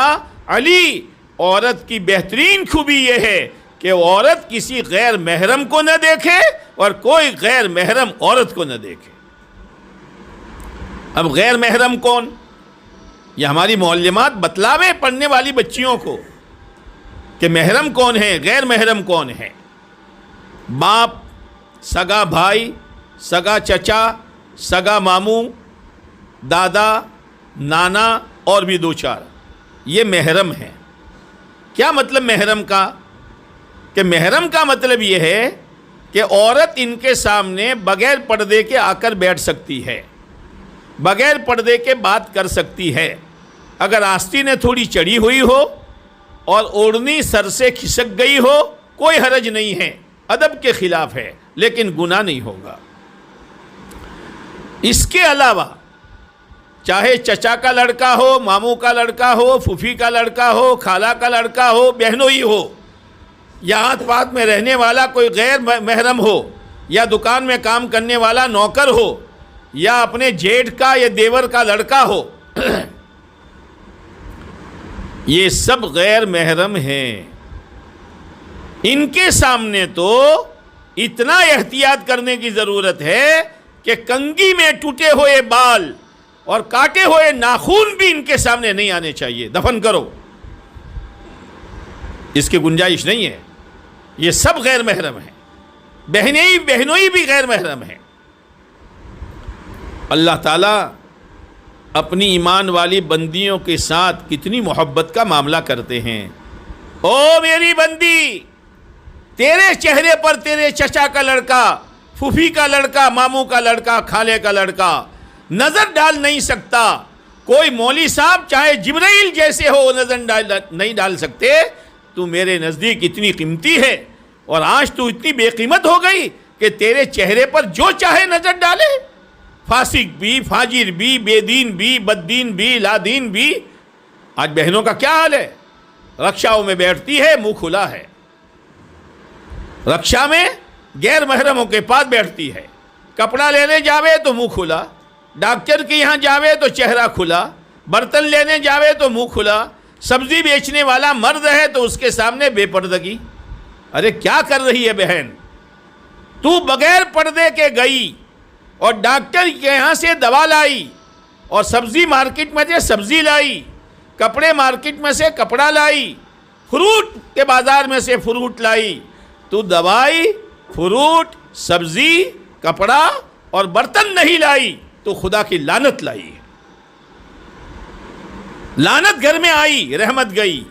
A: علی عورت کی بہترین خوبی یہ ہے کہ عورت کسی غیر محرم کو نہ دیکھے اور کوئی غیر محرم عورت کو نہ دیکھے۔ اب غیر محرم کون؟ یہ ہماری معلمات بتلاویں پڑھنے والی بچیوں کو کہ محرم کون ہے، غیر محرم کون ہے۔ باپ، سگا بھائی، سگا چچا، سگا ماموں، دادا، نانا اور بھی دو چار، یہ محرم ہے۔ کیا مطلب محرم کا؟ کہ محرم کا مطلب یہ ہے کہ عورت ان کے سامنے بغیر پردے کے آ کر بیٹھ سکتی ہے، بغیر پردے کے بات کر سکتی ہے۔ اگر آستینیں تھوڑی چڑھی ہوئی ہو اور اوڑھنی سر سے کھسک گئی ہو کوئی حرج نہیں ہے، ادب کے خلاف ہے لیکن گناہ نہیں ہوگا۔ اس کے علاوہ چاہے چچا کا لڑکا ہو، ماموں کا لڑکا ہو، پھوپھی کا لڑکا ہو، خالہ کا لڑکا ہو، بہنوئی ہو، یا ہاتھ پات میں رہنے والا کوئی غیر محرم ہو، یا دکان میں کام کرنے والا نوکر ہو، یا اپنے جیٹھ کا یا دیور کا لڑکا ہو، یہ سب غیر محرم ہیں۔ ان کے سامنے تو اتنا احتیاط کرنے کی ضرورت ہے کہ کنگھی میں ٹوٹے ہوئے بال اور کاٹے ہوئے ناخون بھی ان کے سامنے نہیں آنے چاہیے، دفن کرو، اس کی گنجائش نہیں ہے۔ یہ سب غیر محرم ہیں، بہنوئی بھی غیر محرم ہیں۔ اللہ تعالیٰ اپنی ایمان والی بندیوں کے ساتھ کتنی محبت کا معاملہ کرتے ہیں۔ او میری بندی، تیرے چہرے پر تیرے چچا کا لڑکا، پھوپھی کا لڑکا، ماموں کا لڑکا، خالے کا لڑکا نظر ڈال نہیں سکتا۔ کوئی مولوی صاحب چاہے جبرائیل جیسے ہو نظر نہیں ڈال سکتے۔ تو میرے نزدیک اتنی قیمتی ہے، اور آج تو اتنی بے قیمت ہو گئی کہ تیرے چہرے پر جو چاہے نظر ڈالے، فاسق بھی، فاجر بھی، بے دین بھی، بد دین بھی، لا دین بھی۔ آج بہنوں کا کیا حال ہے؟ رکشاؤں میں بیٹھتی ہے، منہ کھلا ہے، رکشا میں غیر محرموں کے پاس بیٹھتی ہے، کپڑا لینے جاوے تو منہ کھلا، ڈاکٹر کے یہاں جاوے تو چہرہ کھلا، برتن لینے جاوے تو منہ کھلا، سبزی بیچنے والا مرد ہے تو اس کے سامنے بے پردگی۔ ارے کیا کر رہی ہے بہن؟ تو بغیر پردے کے گئی اور ڈاکٹر کے یہاں سے دوا لائی، اور سبزی مارکیٹ میں سے سبزی لائی، کپڑے مارکیٹ میں سے کپڑا لائی، فروٹ کے بازار میں سے فروٹ لائی۔ تو دوائی، فروٹ، سبزی، کپڑا اور برتن نہیں لائی تو خدا کی لعنت لائی۔ لعنت گھر میں آئی، رحمت گئی،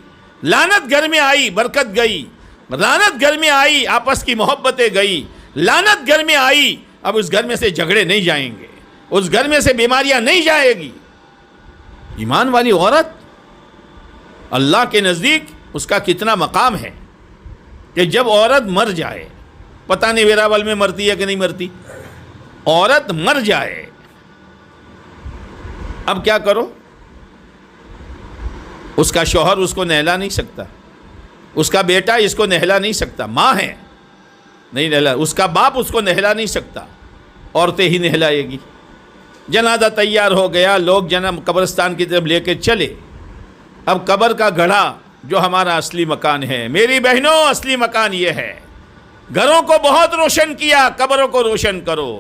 A: لعنت گھر میں آئی، برکت گئی، لعنت گھر میں آئی، آپس کی محبتیں گئی، لعنت گھر میں آئی۔ اب اس گھر میں سے جھگڑے نہیں جائیں گے، اس گھر میں سے بیماریاں نہیں جائے گی۔ ایمان والی عورت اللہ کے نزدیک اس کا کتنا مقام ہے کہ جب عورت مر جائے، پتہ نہیں ویراول میں مرتی ہے کہ نہیں مرتی، عورت مر جائے، اب کیا کرو؟ اس کا شوہر اس کو نہلا نہیں سکتا، اس کا بیٹا اس کو نہلا نہیں سکتا، ماں ہے نہیں نہلا، اس کا باپ اس کو نہلا نہیں سکتا، عورتیں ہی نہلائے گی۔ جنازہ تیار ہو گیا، لوگ جنم قبرستان کی طرف لے کے چلے۔ اب قبر کا گڑھا جو ہمارا اصلی مکان ہے، میری بہنوں اصلی مکان یہ ہے۔ گھروں کو بہت روشن کیا، قبروں کو روشن کرو۔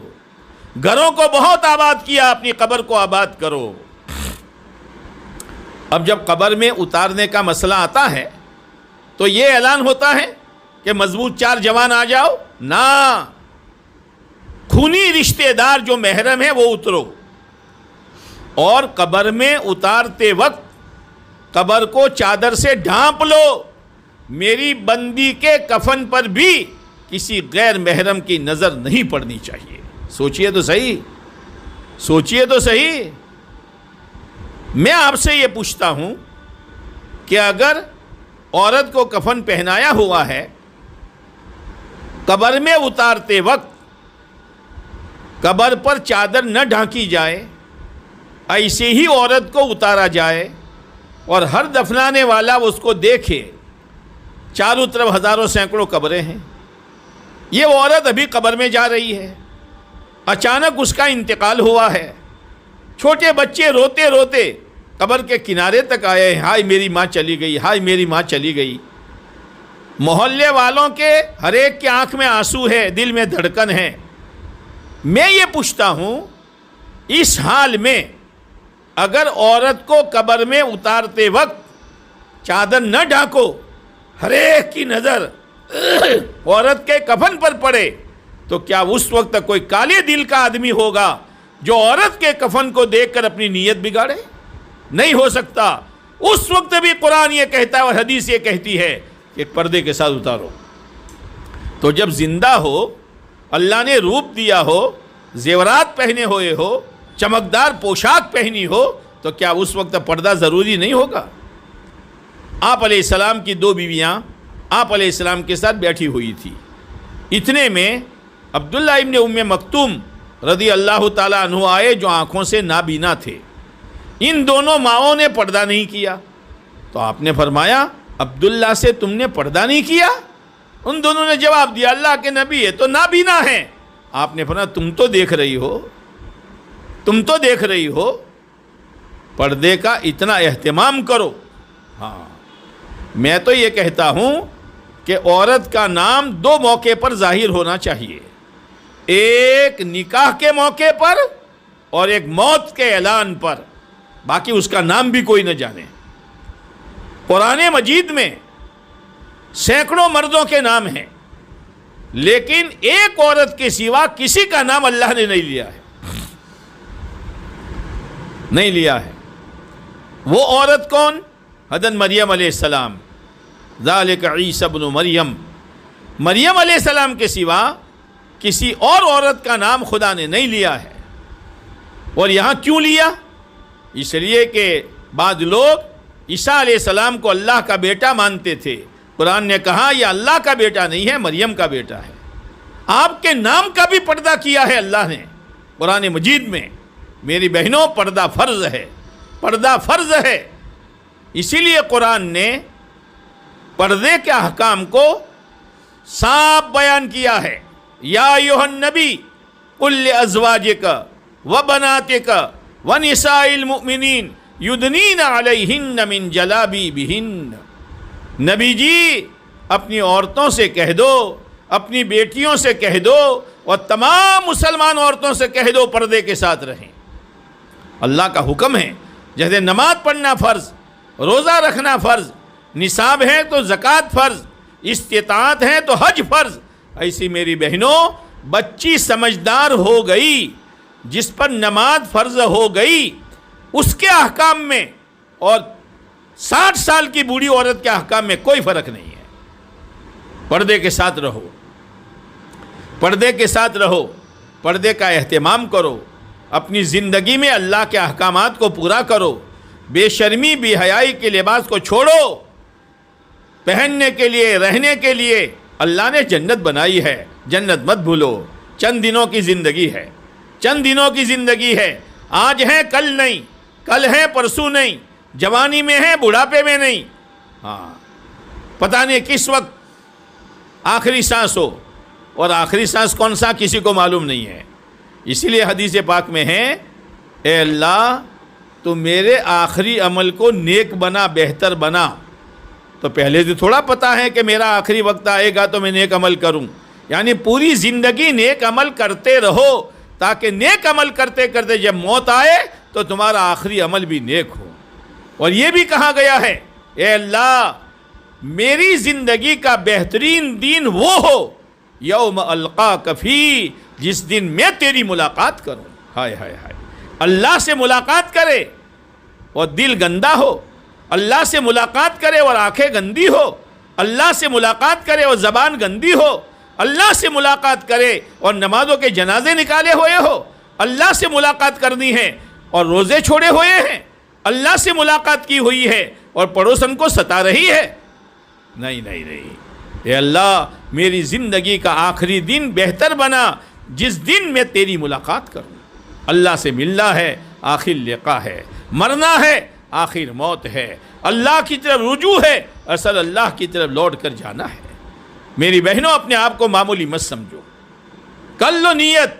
A: گھروں کو بہت آباد کیا، اپنی قبر کو آباد کرو۔ اب جب قبر میں اتارنے کا مسئلہ آتا ہے تو یہ اعلان ہوتا ہے کہ مضبوط 4 جوان آ جاؤ، نہ، خونی رشتہ دار جو محرم ہے وہ اترو، اور قبر میں اتارتے وقت قبر کو چادر سے ڈھانپ لو۔ میری بندی کے کفن پر بھی کسی غیر محرم کی نظر نہیں پڑنی چاہیے۔ سوچئے تو صحیح، سوچئے تو صحیح۔ میں آپ سے یہ پوچھتا ہوں کہ اگر عورت کو کفن پہنایا ہوا ہے، قبر میں اتارتے وقت قبر پر چادر نہ ڈھانکی جائے، ایسے ہی عورت کو اتارا جائے اور ہر دفنانے والا اس کو دیکھے، چاروں طرف ہزاروں سینکڑوں قبریں ہیں، یہ عورت ابھی قبر میں جا رہی ہے، اچانک اس کا انتقال ہوا ہے، چھوٹے بچے روتے روتے قبر کے کنارے تک آئے ہیں، ہائے میری ماں چلی گئی، ہائے میری ماں چلی گئی۔ محلے والوں کے ہر ایک کی آنکھ میں آنسو ہے، دل میں دھڑکن ہے۔ میں یہ پوچھتا ہوں، اس حال میں اگر عورت کو قبر میں اتارتے وقت چادر نہ ڈھانکو، ہر ایک کی نظر عورت کے کفن پر پڑے، تو کیا اس وقت کوئی کالے دل کا آدمی ہوگا جو عورت کے کفن کو دیکھ کر اپنی نیت بگاڑے؟ نہیں ہو سکتا۔ اس وقت بھی قرآن یہ کہتا ہے اور حدیث یہ کہتی ہے کہ پردے کے ساتھ اتارو۔ تو جب زندہ ہو، اللہ نے روپ دیا ہو، زیورات پہنے ہوئے ہو، چمکدار پوشاک پہنی ہو، تو کیا اس وقت پردہ ضروری نہیں ہوگا؟ آپ علیہ السلام کی 2 بیویاں آپ علیہ السلام کے ساتھ بیٹھی ہوئی تھی۔ اتنے میں عبداللہ ابن ام مکتوم رضی اللہ تعالیٰ عنہ آئے جو آنکھوں سے نابینا تھے۔ ان دونوں ماؤں نے پردہ نہیں کیا، تو آپ نے فرمایا عبداللہ سے تم نے پردہ نہیں کیا؟ ان دونوں نے جواب دیا اللہ کے نبی ہے تو نابینا ہیں۔ آپ نے فرمایا تم تو دیکھ رہی ہو، تم تو دیکھ رہی ہو، پردے کا اتنا اہتمام کرو۔ ہاں، میں تو یہ کہتا ہوں کہ عورت کا نام 2 موقع پر ظاہر ہونا چاہیے، ایک نکاح کے موقع پر اور ایک موت کے اعلان پر، باقی اس کا نام بھی کوئی نہ جانے۔ قرآن مجید میں سینکڑوں مردوں کے نام ہیں، لیکن ایک عورت کے سوا کسی کا نام اللہ نے نہیں لیا ہے، نہیں لیا ہے۔ وہ عورت کون؟ حضرت مریم علیہ السلام، ذالک عیسی ابن مریم۔ مریم علیہ السلام کے سوا کسی اور عورت کا نام خدا نے نہیں لیا ہے۔ اور یہاں کیوں لیا؟ اس لیے کہ بعض لوگ عیسیٰ علیہ السلام کو اللہ کا بیٹا مانتے تھے۔ قرآن نے کہا یہ اللہ کا بیٹا نہیں ہے، مریم کا بیٹا ہے۔ آپ کے نام کا بھی پردہ کیا ہے اللہ نے قرآن مجید میں۔ میری بہنوں، پردہ فرض ہے، پردہ فرض ہے۔ اسی لیے قرآن نے پردے کے احکام کو صاف بیان کیا ہے۔ یا ایھا النبی قل لازواجک وبناتک ونساء المؤمنین یدنین علیہن من جلابیبہن۔ نبی جی اپنی عورتوں سے کہہ دو، اپنی بیٹیوں سے کہہ دو، اور تمام مسلمان عورتوں سے کہہ دو پردے کے ساتھ رہیں۔ اللہ کا حکم ہے، جیسے نماز پڑھنا فرض، روزہ رکھنا فرض، نصاب ہے تو زکوٰۃ فرض، استطاعت ہے تو حج فرض، ایسی میری بہنوں بچی سمجھدار ہو گئی، جس پر نماز فرض ہو گئی، اس کے احکام میں اور 60 سال کی بوڑھی عورت کے احکام میں کوئی فرق نہیں ہے۔ پردے کے ساتھ رہو، پردے کے ساتھ رہو، پردے کا اہتمام کرو، اپنی زندگی میں اللہ کے احکامات کو پورا کرو، بے شرمی بے حیائی کے لباس کو چھوڑو۔ پہننے کے لیے، رہنے کے لیے اللہ نے جنت بنائی ہے، جنت مت بھولو۔ چند دنوں کی زندگی ہے، چند دنوں کی زندگی ہے، آج ہے کل نہیں، کل ہے پرسوں نہیں، جوانی میں ہے بڑھاپے میں نہیں۔ ہاں، پتہ نہیں کس وقت آخری سانس ہو، اور آخری سانس کون سا کسی کو معلوم نہیں ہے۔ اسی لیے حدیث پاک میں ہے، اے اللہ تو میرے آخری عمل کو نیک بنا، بہتر بنا۔ تو پہلے سے تھوڑا پتا ہے کہ میرا آخری وقت آئے گا تو میں نیک عمل کروں، یعنی پوری زندگی نیک عمل کرتے رہو، تاکہ نیک عمل کرتے کرتے جب موت آئے تو تمہارا آخری عمل بھی نیک ہو۔ اور یہ بھی کہا گیا ہے، اے اللہ میری زندگی کا بہترین دن وہ ہو یوم القاک فی، جس دن میں تیری ملاقات کروں۔ ہائے ہائے ہائے، اللہ سے ملاقات کرے اور دل گندا ہو، اللہ سے ملاقات کرے اور آنکھیں گندی ہو، اللہ سے ملاقات کرے اور زبان گندی ہو، اللہ سے ملاقات کرے اور نمازوں کے جنازے نکالے ہوئے ہو، اللہ سے ملاقات کرنی ہے اور روزے چھوڑے ہوئے ہیں، اللہ سے ملاقات کی ہوئی ہے اور پڑوسن کو ستا رہی ہے۔ نہیں نہیں نہیں، اے اللہ میری زندگی کا آخری دن بہتر بنا، جس دن میں تیری ملاقات کروں۔ اللہ سے ملنا ہے، آخر لقا ہے، مرنا ہے، آخر موت ہے، اللہ کی طرف رجوع ہے، اصل اللہ کی طرف لوٹ کر جانا ہے۔ میری بہنوں اپنے آپ کو معمولی مت سمجھو، کر لو نیت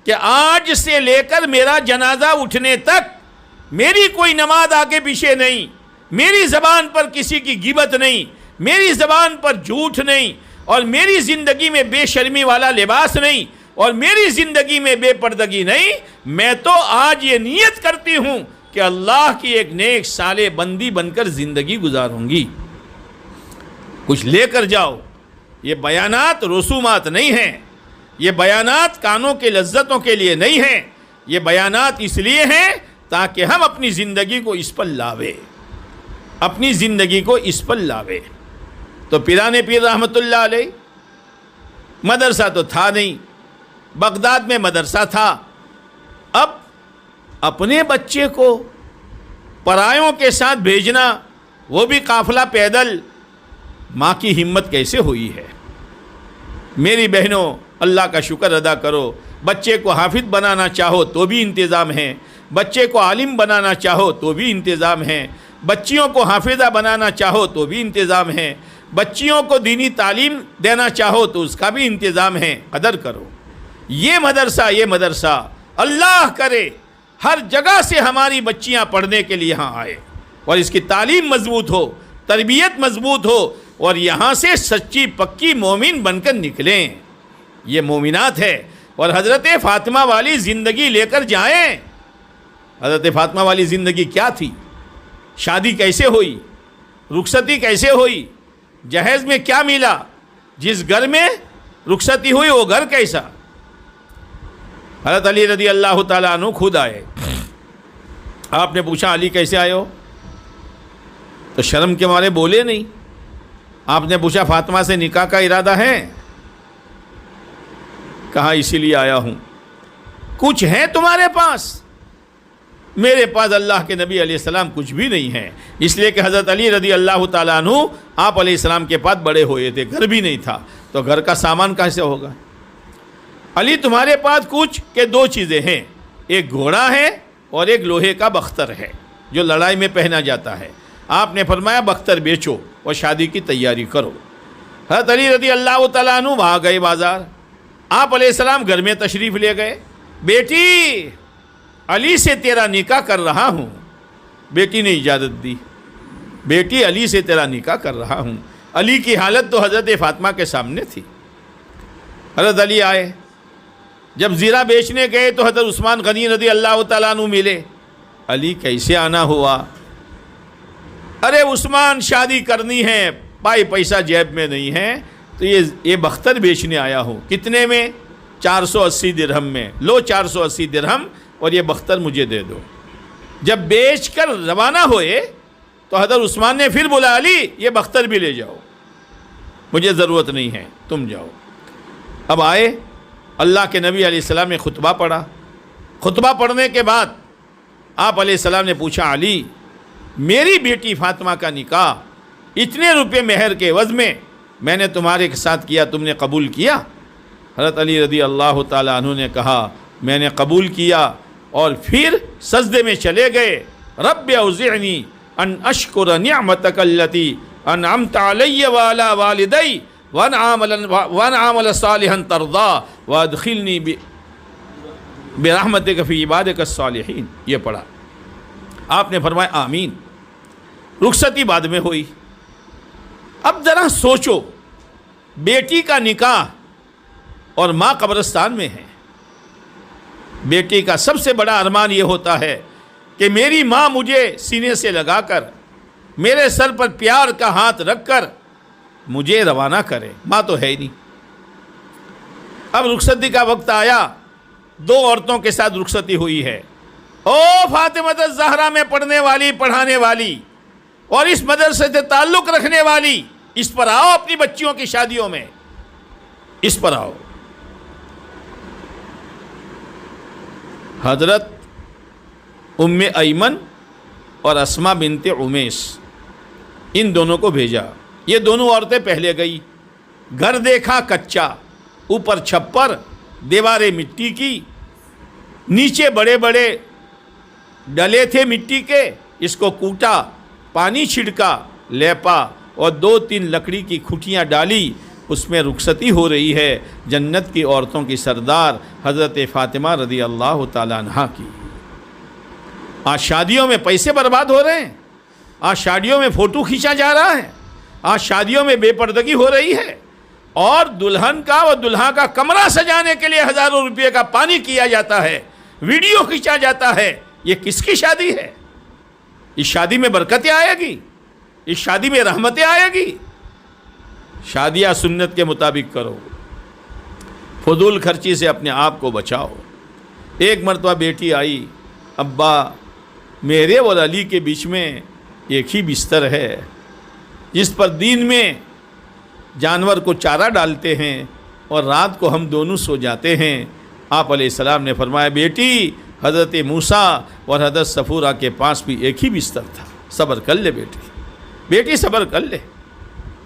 A: کہ آج سے لے کر میرا جنازہ اٹھنے تک میری کوئی نماز آگے پیچھے نہیں، میری زبان پر کسی کی غیبت نہیں، میری زبان پر جھوٹ نہیں، اور میری زندگی میں بے شرمی والا لباس نہیں، اور میری زندگی میں بے پردگی نہیں۔ میں تو آج یہ نیت کرتی ہوں کہ اللہ کی ایک نیک صالح بندی بن کر زندگی گزاروں گی۔ کچھ لے کر جاؤ۔ یہ بیانات رسومات نہیں ہیں، یہ بیانات کانوں کے لذتوں کے لیے نہیں ہیں، یہ بیانات اس لیے ہیں تاکہ ہم اپنی زندگی کو اس پر لاوے، اپنی زندگی کو اس پر لاوے۔ تو پیران پیر رحمۃ اللہ علیہ، مدرسہ تو تھا نہیں، بغداد میں مدرسہ تھا، اب اپنے بچے کو پرایوں کے ساتھ بھیجنا، وہ بھی قافلہ پیدل، ماں کی ہمت کیسے ہوئی ہے؟ میری بہنوں، اللہ کا شکر ادا کرو، بچے کو حافظ بنانا چاہو تو بھی انتظام ہے، بچے کو عالم بنانا چاہو تو بھی انتظام ہے، بچیوں کو حافظہ بنانا چاہو تو بھی انتظام ہے، بچیوں کو دینی تعلیم دینا چاہو تو اس کا بھی انتظام ہے۔ قدر کرو۔ یہ مدرسہ اللہ کرے ہر جگہ سے ہماری بچیاں پڑھنے کے لیے یہاں آئے، اور اس کی تعلیم مضبوط ہو، تربیت مضبوط ہو، اور یہاں سے سچی پکی مومن بن کر نکلیں۔ یہ مومنات ہے، اور حضرت فاطمہ والی زندگی لے کر جائیں۔ حضرت فاطمہ والی زندگی کیا تھی؟ شادی کیسے ہوئی؟ رخصتی کیسے ہوئی؟ جہیز میں کیا ملا؟ جس گھر میں رخصتی ہوئی وہ گھر کیسا؟ حضرت علی رضی اللہ تعالیٰ عنہ خود آئے۔ آپ نے پوچھا علی کیسے آئے ہو؟ تو شرم کے مارے بولے نہیں۔ آپ نے پوچھا فاطمہ سے نکاح کا ارادہ ہے؟ کہا اسی لیے آیا ہوں۔ کچھ ہے تمہارے پاس؟ میرے پاس اللہ کے نبی علیہ السلام کچھ بھی نہیں ہے، اس لیے کہ حضرت علی رضی اللہ تعالیٰ عنہ آپ علیہ السلام کے پاس بڑے ہوئے تھے، گھر بھی نہیں تھا، تو گھر کا سامان کیسے ہوگا؟ علی تمہارے پاس کچھ کہ دو چیزیں ہیں، ایک گھوڑا ہے اور ایک لوہے کا بختر ہے جو لڑائی میں پہنا جاتا ہے۔ آپ نے فرمایا بختر بیچو اور شادی کی تیاری کرو۔ حضرت علی رضی اللہ تعالیٰ عنہ وہاں گئے بازار، آپ علیہ السلام گھر میں تشریف لے گئے۔ بیٹی علی سے تیرا نکاح کر رہا ہوں۔ بیٹی نے اجازت دی، بیٹی علی سے تیرا نکاح کر رہا ہوں۔ علی کی حالت تو حضرت فاطمہ کے سامنے تھی۔ حضرت علی آئے، جب زیرہ بیچنے گئے تو حضرت عثمان غنی رضی اللہ تعالیٰ عنہ ملے۔ علی کیسے آنا ہوا؟ ارے عثمان شادی کرنی ہے، پیسہ جیب میں نہیں ہے، تو یہ بختر بیچنے آیا ہوں۔ کتنے میں؟ 480 درہم میں۔ لو 480 درہم اور یہ بختر مجھے دے دو۔ جب بیچ کر روانہ ہوئے تو حضرت عثمان نے پھر بولا علی یہ بختر بھی لے جاؤ، مجھے ضرورت نہیں ہے، تم جاؤ۔ اب آئے، اللہ کے نبی علیہ السلام نے خطبہ پڑھا۔ خطبہ پڑھنے کے بعد آپ علیہ السلام نے پوچھا علی میری بیٹی فاطمہ کا نکاح اتنے روپے مہر کے عوض میں نے تمہارے ساتھ کیا، تم نے قبول کیا؟ حضرت علی رضی اللہ تعالیٰ عنہ نے کہا میں نے قبول کیا، اور پھر سجدے میں چلے گئے۔ رب اوزعنی ان اشکر نعمتک التی انعمت علی وعلی والدی وان عامل صالحا ترضا وادخلنی برحمتک فی عبادک الصالحین۔ یہ پڑھا۔ آپ نے فرمایا آمین۔ رخصتی بعد میں ہوئی۔ اب ذرا سوچو، بیٹی کا نکاح اور ماں قبرستان میں ہے۔ بیٹی کا سب سے بڑا ارمان یہ ہوتا ہے کہ میری ماں مجھے سینے سے لگا کر، میرے سر پر پیار کا ہاتھ رکھ کر مجھے روانہ کرے۔ ماں تو ہے ہی نہیں۔ اب رخصتی کا وقت آیا، دو عورتوں کے ساتھ رخصتی ہوئی ہے۔ او فاطمہ الزہرا میں پڑھنے والی، پڑھانے والی اور اس مدرسے سے تعلق رکھنے والی، اس پر آؤ اپنی بچیوں کی شادیوں میں، اس پر آؤ۔ حضرت ام ایمن اور اسما بنت امیس، ان دونوں کو بھیجا۔ یہ دونوں عورتیں پہلے گئی، گھر دیکھا کچا، اوپر چھپر، دیواریں مٹی کی، نیچے بڑے بڑے ڈلے تھے مٹی کے، اس کو کوٹا، پانی چھڑکا، لیپا اور 2-3 لکڑی کی کھٹیاں ڈالی، اس میں رخصتی ہو رہی ہے جنت کی عورتوں کی سردار حضرت فاطمہ رضی اللہ تعالیٰ عنہ کی۔ آج شادیوں میں پیسے برباد ہو رہے ہیں، آج شادیوں میں فوٹو کھینچا جا رہا ہے، آج شادیوں میں بے پردگی ہو رہی ہے، اور دلہن کا اور دلہا کا کمرہ سجانے کے لیے ہزاروں روپے کا پانی کیا جاتا ہے، ویڈیو کھینچا جاتا ہے۔ یہ کس کی شادی ہے؟ اس شادی میں برکتیں آئے گی؟ اس شادی میں رحمتیں آئے گی؟ شادیاں سنت کے مطابق کرو، فضول خرچی سے اپنے آپ کو بچاؤ۔ ایک مرتبہ بیٹی آئی، ابا میرے اور علی کے بیچ میں ایک ہی بستر ہے جس پر دن میں جانور کو چارہ ڈالتے ہیں اور رات کو ہم دونوں سو جاتے ہیں۔ آپ علیہ السلام نے فرمایا، بیٹی حضرت موسیٰ اور حضرت صفورہ کے پاس بھی ایک ہی بستر تھا، صبر کر لے بیٹی صبر کر لے۔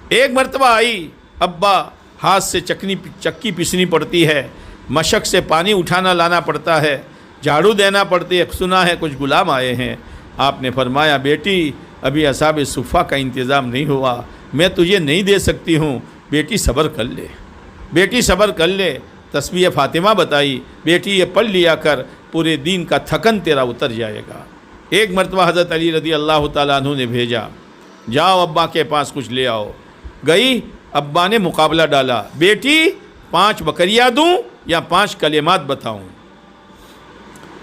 A: ایک مرتبہ آئی، ابا ہاتھ سے چکی پیسنی پڑتی ہے، مشق سے پانی اٹھانا لانا پڑتا ہے، جھاڑو دینا پڑتی ہے، سنا ہے کچھ غلام آئے ہیں۔ آپ نے فرمایا، بیٹی ابھی اصحاب صفہ کا انتظام نہیں ہوا، میں تجھے نہیں دے سکتی ہوں، بیٹی صبر کر لے، بیٹی صبر کر لے۔ تسبیح فاطمہ بتائی، بیٹی یہ پڑھ لیا کر، پورے دین کا تھکن تیرا اتر جائے گا۔ ایک مرتبہ حضرت علی رضی اللہ تعالیٰ عنہ نے بھیجا، جاؤ ابا کے پاس کچھ لے آؤ۔ گئی، ابا نے مقابلہ ڈالا، بیٹی 5 بکریاں دوں یا 5 کلمات بتاؤں؟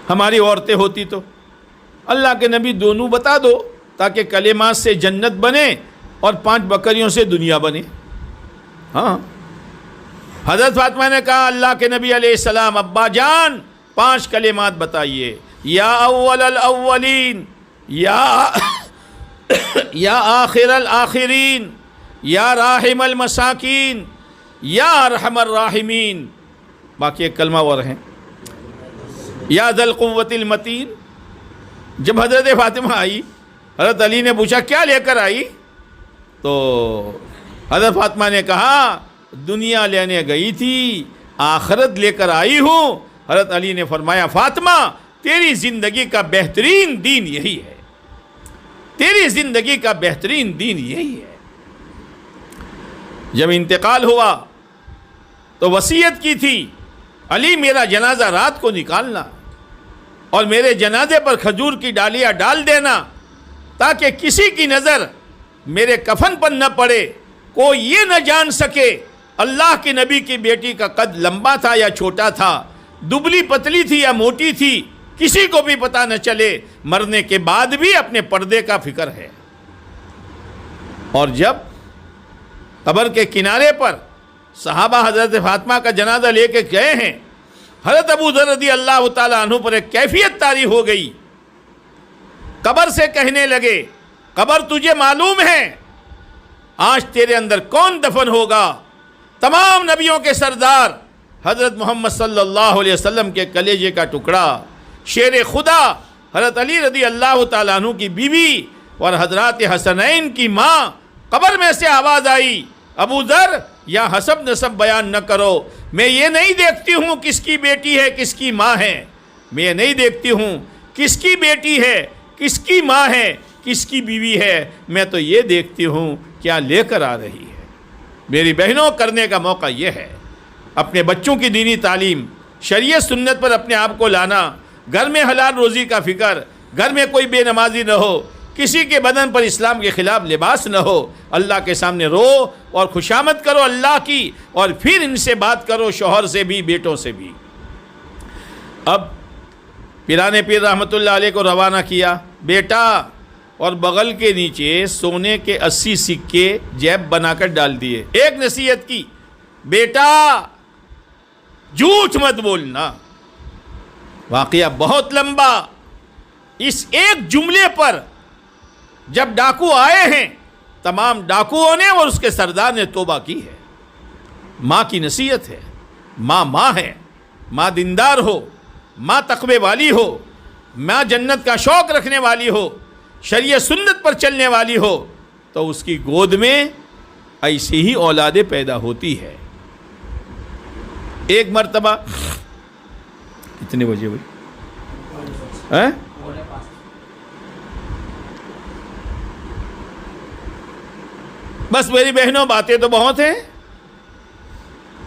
A: ہماری عورتیں ہوتی تو اللہ کے نبی دونوں بتا دو تاکہ کلمات سے جنت بنے اور 5 بکریوں سے دنیا بنے۔ ہاں، حضرت فاطمہ نے کہا، اللہ کے نبی علیہ السلام ابا جان 5 کلمات بتائیے، یا اول الاولین، یا آخر الآخرین، یا راحم المساکین، یا ارحم الراحمین۔ باقی ایک کلمہ اور ہیں، یا ذا القوۃ المتین۔ جب حضرت فاطمہ آئی، حضرت علی نے پوچھا کیا لے کر آئی؟ تو حضرت فاطمہ نے کہا، دنیا لینے گئی تھی، آخرت لے کر آئی ہوں۔ حضرت علی نے فرمایا، فاطمہ تیری زندگی کا بہترین دین یہی ہے، تیری زندگی کا بہترین دین یہی ہے۔ جب انتقال ہوا تو وصیت کی تھی، علی میرا جنازہ رات کو نکالنا اور میرے جنازے پر کھجور کی ڈالیاں ڈال دینا تاکہ کسی کی نظر میرے کفن پر نہ پڑے، کوئی یہ نہ جان سکے اللہ کے نبی کی بیٹی کا قد لمبا تھا یا چھوٹا تھا، دبلی پتلی تھی یا موٹی تھی، کسی کو بھی پتہ نہ چلے، مرنے کے بعد بھی اپنے پردے کا فکر ہے۔ اور جب قبر کے کنارے پر صحابہ حضرت فاطمہ کا جنازہ لے کے گئے ہیں، حضرت ابو ذر رضی اللہ تعالیٰ عنہ پر ایک کیفیت طاری ہو گئی۔ قبر سے کہنے لگے، قبر تجھے معلوم ہے آج تیرے اندر کون دفن ہوگا؟ تمام نبیوں کے سردار حضرت محمد صلی اللہ علیہ وسلم کے کلیجے کا ٹکڑا، شیر خدا حضرت علی رضی اللہ تعالیٰ عنہ کی بیوی اور حضرات حسنین کی ماں، قبر میں سے آواز آئی، ابو ذر یا حسب نسب بیان نہ کرو، میں یہ نہیں دیکھتی ہوں کس کی بیٹی ہے کس کی ماں ہے، میں یہ نہیں دیکھتی ہوں کس کی بیٹی ہے کس کی ماں ہے کس کی بیوی ہے، میں تو یہ دیکھتی ہوں کیا لے کر آ رہی ہے۔ میری بہنوں، کرنے کا موقع یہ ہے، اپنے بچوں کی دینی تعلیم، شریعت سنت پر اپنے آپ کو لانا، گھر میں حلال روزی کا فکر، گھر میں کوئی بے نمازی نہ ہو، کسی کے بدن پر اسلام کے خلاف لباس نہ ہو، اللہ کے سامنے رو اور خوشامد کرو اللہ کی، اور پھر ان سے بات کرو، شوہر سے بھی بیٹوں سے بھی۔ اب پیران پیر رحمۃ اللہ علیہ کو روانہ کیا، بیٹا، اور بغل کے نیچے سونے کے 80 سکے جیب بنا کر ڈال دیے۔ ایک نصیحت کی، بیٹا جھوٹ مت بولنا۔ واقعہ بہت لمبا، اس ایک جملے پر جب ڈاکو آئے ہیں، تمام ڈاکوؤں نے اور اس کے سردار نے توبہ کی ہے۔ ماں کی نصیحت ہے، ماں ہے، ماں دیندار ہو، ماں تقوی والی ہو، ماں جنت کا شوق رکھنے والی ہو، شریعت سنت پر چلنے والی ہو، تو اس کی گود میں ایسی ہی اولادیں پیدا ہوتی ہے۔ ایک مرتبہ کتنے بجے ہوئی؟ بس میری بہنوں، باتیں تو بہت ہیں،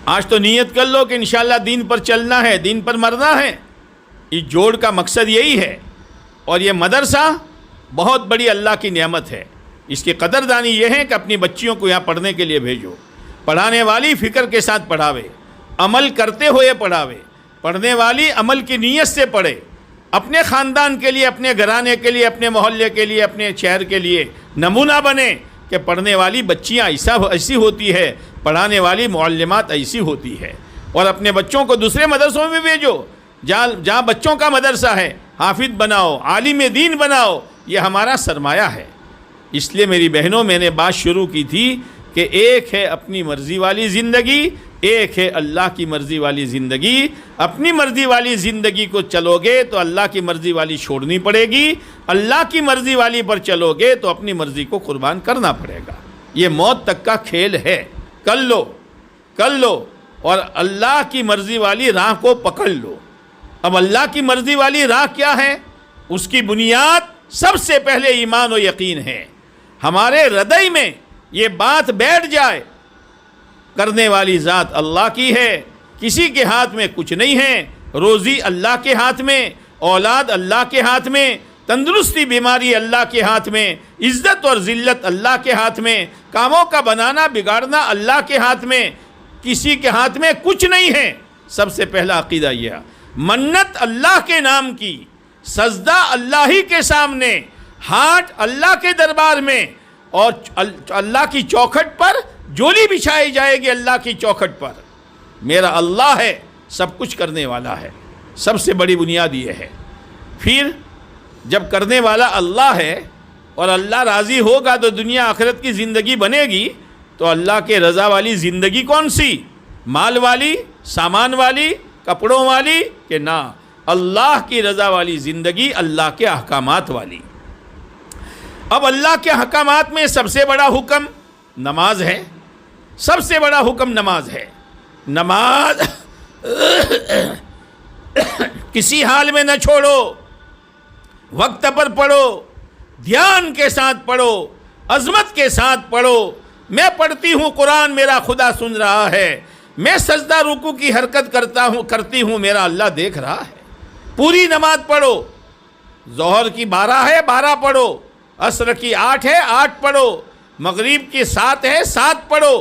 A: آج تو نیت کر لو کہ انشاءاللہ دین پر چلنا ہے، دین پر مرنا ہے۔ اس جوڑ کا مقصد یہی ہے اور یہ مدرسہ بہت بڑی اللہ کی نعمت ہے. اس کی قدردانی یہ ہے کہ اپنی بچیوں کو یہاں پڑھنے کے لیے بھیجو. پڑھانے والی فکر کے ساتھ پڑھاوے, عمل کرتے ہوئے پڑھاوے. پڑھنے والی عمل کی نیت سے پڑھے, اپنے خاندان کے لیے, اپنے گھرانے کے لیے, اپنے محلے کے لیے, اپنے شہر کے لیے نمونہ بنے کہ پڑھنے والی بچیاں ایسی ہوتی ہے, پڑھانے والی معلمات ایسی ہوتی ہے. اور اپنے بچوں کو دوسرے مدرسوں میں بھیجو جہاں بچوں کا مدرسہ ہے. حافظ بناؤ, عالم دین بناؤ, یہ ہمارا سرمایہ ہے. اس لیے میری بہنوں, میں نے بات شروع کی تھی کہ ایک ہے اپنی مرضی والی زندگی, ایک ہے اللہ کی مرضی والی زندگی. اپنی مرضی والی زندگی کو چلو گے تو اللہ کی مرضی والی چھوڑنی پڑے گی, اللہ کی مرضی والی پر چلو گے تو اپنی مرضی کو قربان کرنا پڑے گا. یہ موت تک کا کھیل ہے. کر لو اور اللہ کی مرضی والی راہ کو پکڑ لو. اب اللہ کی مرضی والی راہ کیا ہے؟ اس کی بنیاد سب سے پہلے ایمان و یقین ہے. ہمارے ہردے میں یہ بات بیٹھ جائے, کرنے والی ذات اللہ کی ہے, کسی کے ہاتھ میں کچھ نہیں ہے. روزی اللہ کے ہاتھ میں, اولاد اللہ کے ہاتھ میں, تندرستی بیماری اللہ کے ہاتھ میں, عزت اور ذلت اللہ کے ہاتھ میں, کاموں کا بنانا بگاڑنا اللہ کے ہاتھ میں. کسی کے ہاتھ میں کچھ نہیں ہے. سب سے پہلا عقیدہ یہ, منت اللہ کے نام کی, سجدہ اللہ ہی کے سامنے, ہاتھ اللہ کے دربار میں, اور اللہ کی چوکھٹ پر جولی بچھائی جائے گی. اللہ کی چوکھٹ پر میرا اللہ ہے, سب کچھ کرنے والا ہے. سب سے بڑی بنیاد یہ ہے. پھر جب کرنے والا اللہ ہے اور اللہ راضی ہوگا تو دنیا آخرت کی زندگی بنے گی. تو اللہ کے رضا والی زندگی کون سی؟ مال والی, سامان والی, کپڑوں والی؟ کہ نہ, اللہ کی رضا والی زندگی, اللہ کے احکامات والی. اب اللہ کے احکامات میں سب سے بڑا حکم نماز ہے. سب سے بڑا حکم نماز ہے. نماز کسی حال میں نہ چھوڑو, وقت پر پڑھو, دھیان کے ساتھ پڑھو, عظمت کے ساتھ پڑھو. میں پڑھتی ہوں قرآن, میرا خدا سن رہا ہے. میں سجدہ رکوع کی حرکت کرتی ہوں, میرا اللہ دیکھ رہا ہے. پوری نماز پڑھو. ظہر کی 12 ہے 12 پڑھو, عصر کی 8 ہے 8 پڑھو, مغرب کی 7 ہے 7 پڑھو,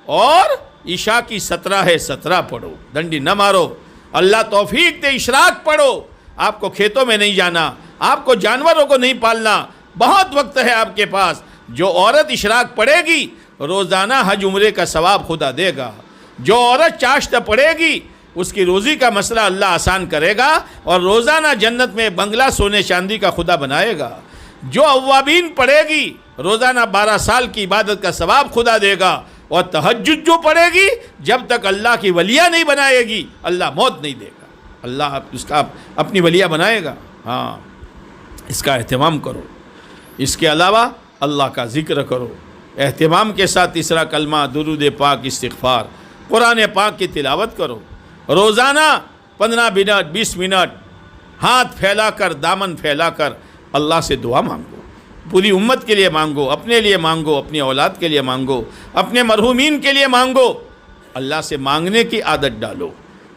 A: اور عشاء کی 17 ہے 17 پڑھو. ڈنڈی نہ مارو. اللہ توفیق دے, اشراق پڑھو. آپ کو کھیتوں میں نہیں جانا, آپ کو جانوروں کو نہیں پالنا, بہت وقت ہے آپ کے پاس. جو عورت اشراق پڑھے گی روزانہ حج عمرے کا ثواب خدا دے گا. جو عورت چاشت پڑھے گی اس کی روزی کا مسئلہ اللہ آسان کرے گا, اور روزانہ جنت میں بنگلہ سونے چاندی کا خدا بنائے گا. جو اوابین پڑھے گی روزانہ 12 سال کی عبادت کا ثواب خدا دے گا. اور تہجد جو پڑھے گی جب تک اللہ کی ولیہ نہیں بنائے گی اللہ موت نہیں دے گا. اللہ اس کا اپنی ولیہ بنائے گا. ہاں, اس کا اہتمام کرو. اس کے علاوہ اللہ کا ذکر کرو اہتمام کے ساتھ. تیسرا کلمہ درود پاک, استغفار, قرآن پاک کی تلاوت کرو. روزانہ 15 منٹ 20 منٹ ہاتھ پھیلا کر, دامن پھیلا کر اللہ سے دعا مانگو. پوری امت کے لیے مانگو, اپنے لیے مانگو, اپنی اولاد کے لیے مانگو, اپنے مرحومین کے لیے مانگو. اللہ سے مانگنے کی عادت ڈالو.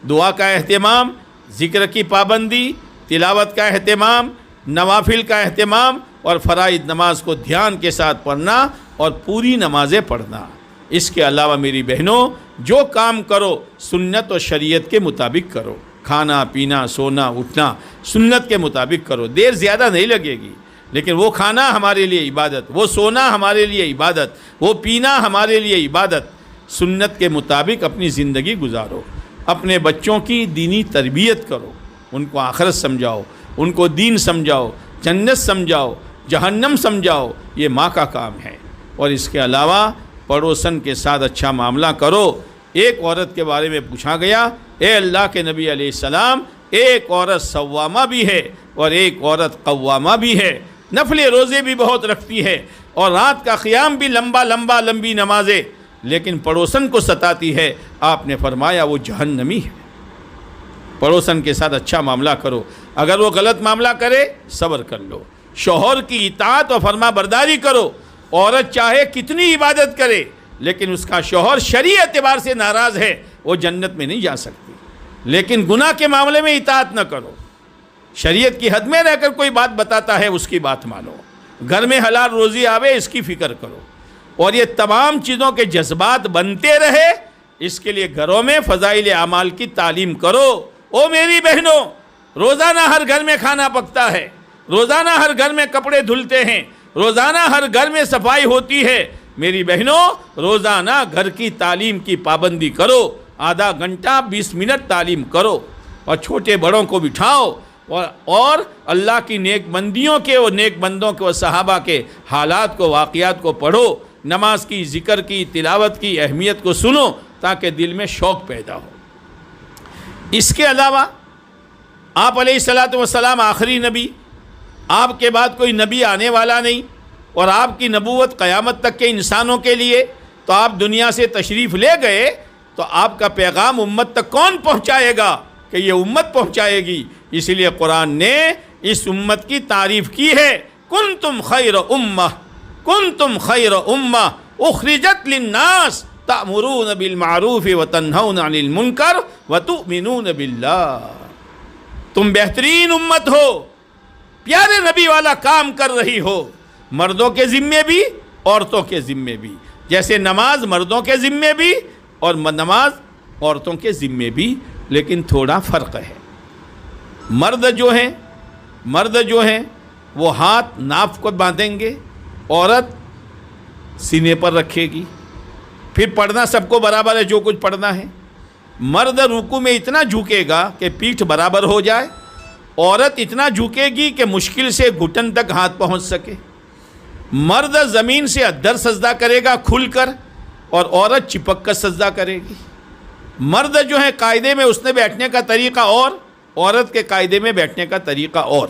A: دعا کا اہتمام, ذکر کی پابندی, تلاوت کا اہتمام, نوافل کا اہتمام, اور فرائض نماز کو دھیان کے ساتھ پڑھنا اور پوری نمازیں پڑھنا. اس کے علاوہ میری بہنوں, جو کام کرو سنت و شریعت کے مطابق کرو. کھانا پینا سونا اٹھنا سنت کے مطابق کرو. دیر زیادہ نہیں لگے گی, لیکن وہ کھانا ہمارے لیے عبادت, وہ سونا ہمارے لیے عبادت, وہ پینا ہمارے لیے عبادت. سنت کے مطابق اپنی زندگی گزارو. اپنے بچوں کی دینی تربیت کرو, ان کو آخرت سمجھاؤ, ان کو دین سمجھاؤ, جنت سمجھاؤ, جہنم سمجھاؤ. یہ ماں کا کام ہے. اور اس کے علاوہ پڑوسن کے ساتھ اچھا معاملہ کرو. ایک عورت کے بارے میں پوچھا گیا, اے اللہ کے نبی علیہ السلام, ایک عورت سوامہ بھی ہے اور ایک عورت قوامہ بھی ہے, نفل روزے بھی بہت رکھتی ہے اور رات کا قیام بھی لمبی نمازیں, لیکن پڑوسن کو ستاتی ہے. آپ نے فرمایا وہ جہنمی ہے. پڑوسن کے ساتھ اچھا معاملہ کرو. اگر وہ غلط معاملہ کرے صبر کر لو. شوہر کی اطاعت و فرما برداری کرو. عورت چاہے کتنی عبادت کرے لیکن اس کا شوہر شرعی اعتبار سے ناراض ہے, وہ جنت میں نہیں جا سکتی. لیکن گناہ کے معاملے میں اطاعت نہ کرو. شریعت کی حد میں رہ کر کوئی بات بتاتا ہے اس کی بات مانو، گھر میں حلال روزی آوے اس کی فکر کرو، اور یہ تمام چیزوں کے جذبات بنتے رہے اس کے لیے گھروں میں فضائل اعمال کی تعلیم کرو۔ او میری بہنوں، روزانہ ہر گھر میں کھانا پکتا ہے، روزانہ ہر گھر میں کپڑے دھلتے ہیں، روزانہ ہر گھر میں صفائی ہوتی ہے۔ میری بہنوں، روزانہ گھر کی تعلیم کی پابندی کرو، آدھا گھنٹہ 20 منٹ تعلیم کرو، اور چھوٹے بڑوں کو بٹھاؤ، اور اللہ کی نیک بندیوں کے اور نیک بندوں کے اور صحابہ کے حالات کو، واقعات کو پڑھو، نماز کی، ذکر کی، تلاوت کی اہمیت کو سنو تاکہ دل میں شوق پیدا ہو۔ اس کے علاوہ آپ علیہ الصلوۃ والسلام آخری نبی، آپ کے بعد کوئی نبی آنے والا نہیں، اور آپ کی نبوت قیامت تک کے انسانوں کے لیے، تو آپ دنیا سے تشریف لے گئے تو آپ کا پیغام امت تک کون پہنچائے گا؟ کہ یہ امت پہنچائے گی۔ اسی لیے قرآن نے اس امت کی تعریف کی ہے، کنتم خیر امہ، کنتم خیر امہ اخرجت للناس تأمرون بالمعروف وتنہون عن المنکر وتؤمنون باللہ۔ تم بہترین امت ہو، پیارے نبی والا کام کر رہی ہو، مردوں کے ذمے بھی عورتوں کے ذمے بھی، جیسے نماز مردوں کے ذمے بھی اور نماز عورتوں کے ذمے بھی، لیکن تھوڑا فرق ہے۔ مرد جو ہیں وہ ہاتھ ناف کو باندھیں گے، عورت سینے پر رکھے گی، پھر پڑھنا سب کو برابر ہے جو کچھ پڑھنا ہے۔ مرد رکوع میں اتنا جھکے گا کہ پیٹھ برابر ہو جائے، عورت اتنا جھکے گی کہ مشکل سے گھٹن تک ہاتھ پہنچ سکے۔ مرد زمین سے ادھر سجدہ کرے گا کھل کر، اور عورت چپک کر سجدہ کرے گی۔ مرد جو ہے قاعدے میں اس نے بیٹھنے کا طریقہ اور، عورت کے قاعدے میں بیٹھنے کا طریقہ اور،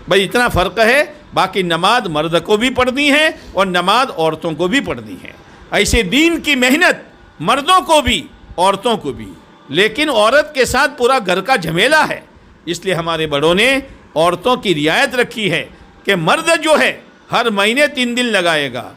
A: بھئی اتنا فرق ہے۔ باقی نماز مرد کو بھی پڑھنی ہے اور نماز عورتوں کو بھی پڑھنی ہے۔ ایسے دین کی محنت مردوں کو بھی عورتوں کو بھی، لیکن عورت کے ساتھ پورا گھر کا جھمیلا ہے۔ اس لیے ہمارے بڑوں نے عورتوں کی رعایت رکھی ہے کہ مرد جو ہے ہر مہینے 3 دن لگائے گا،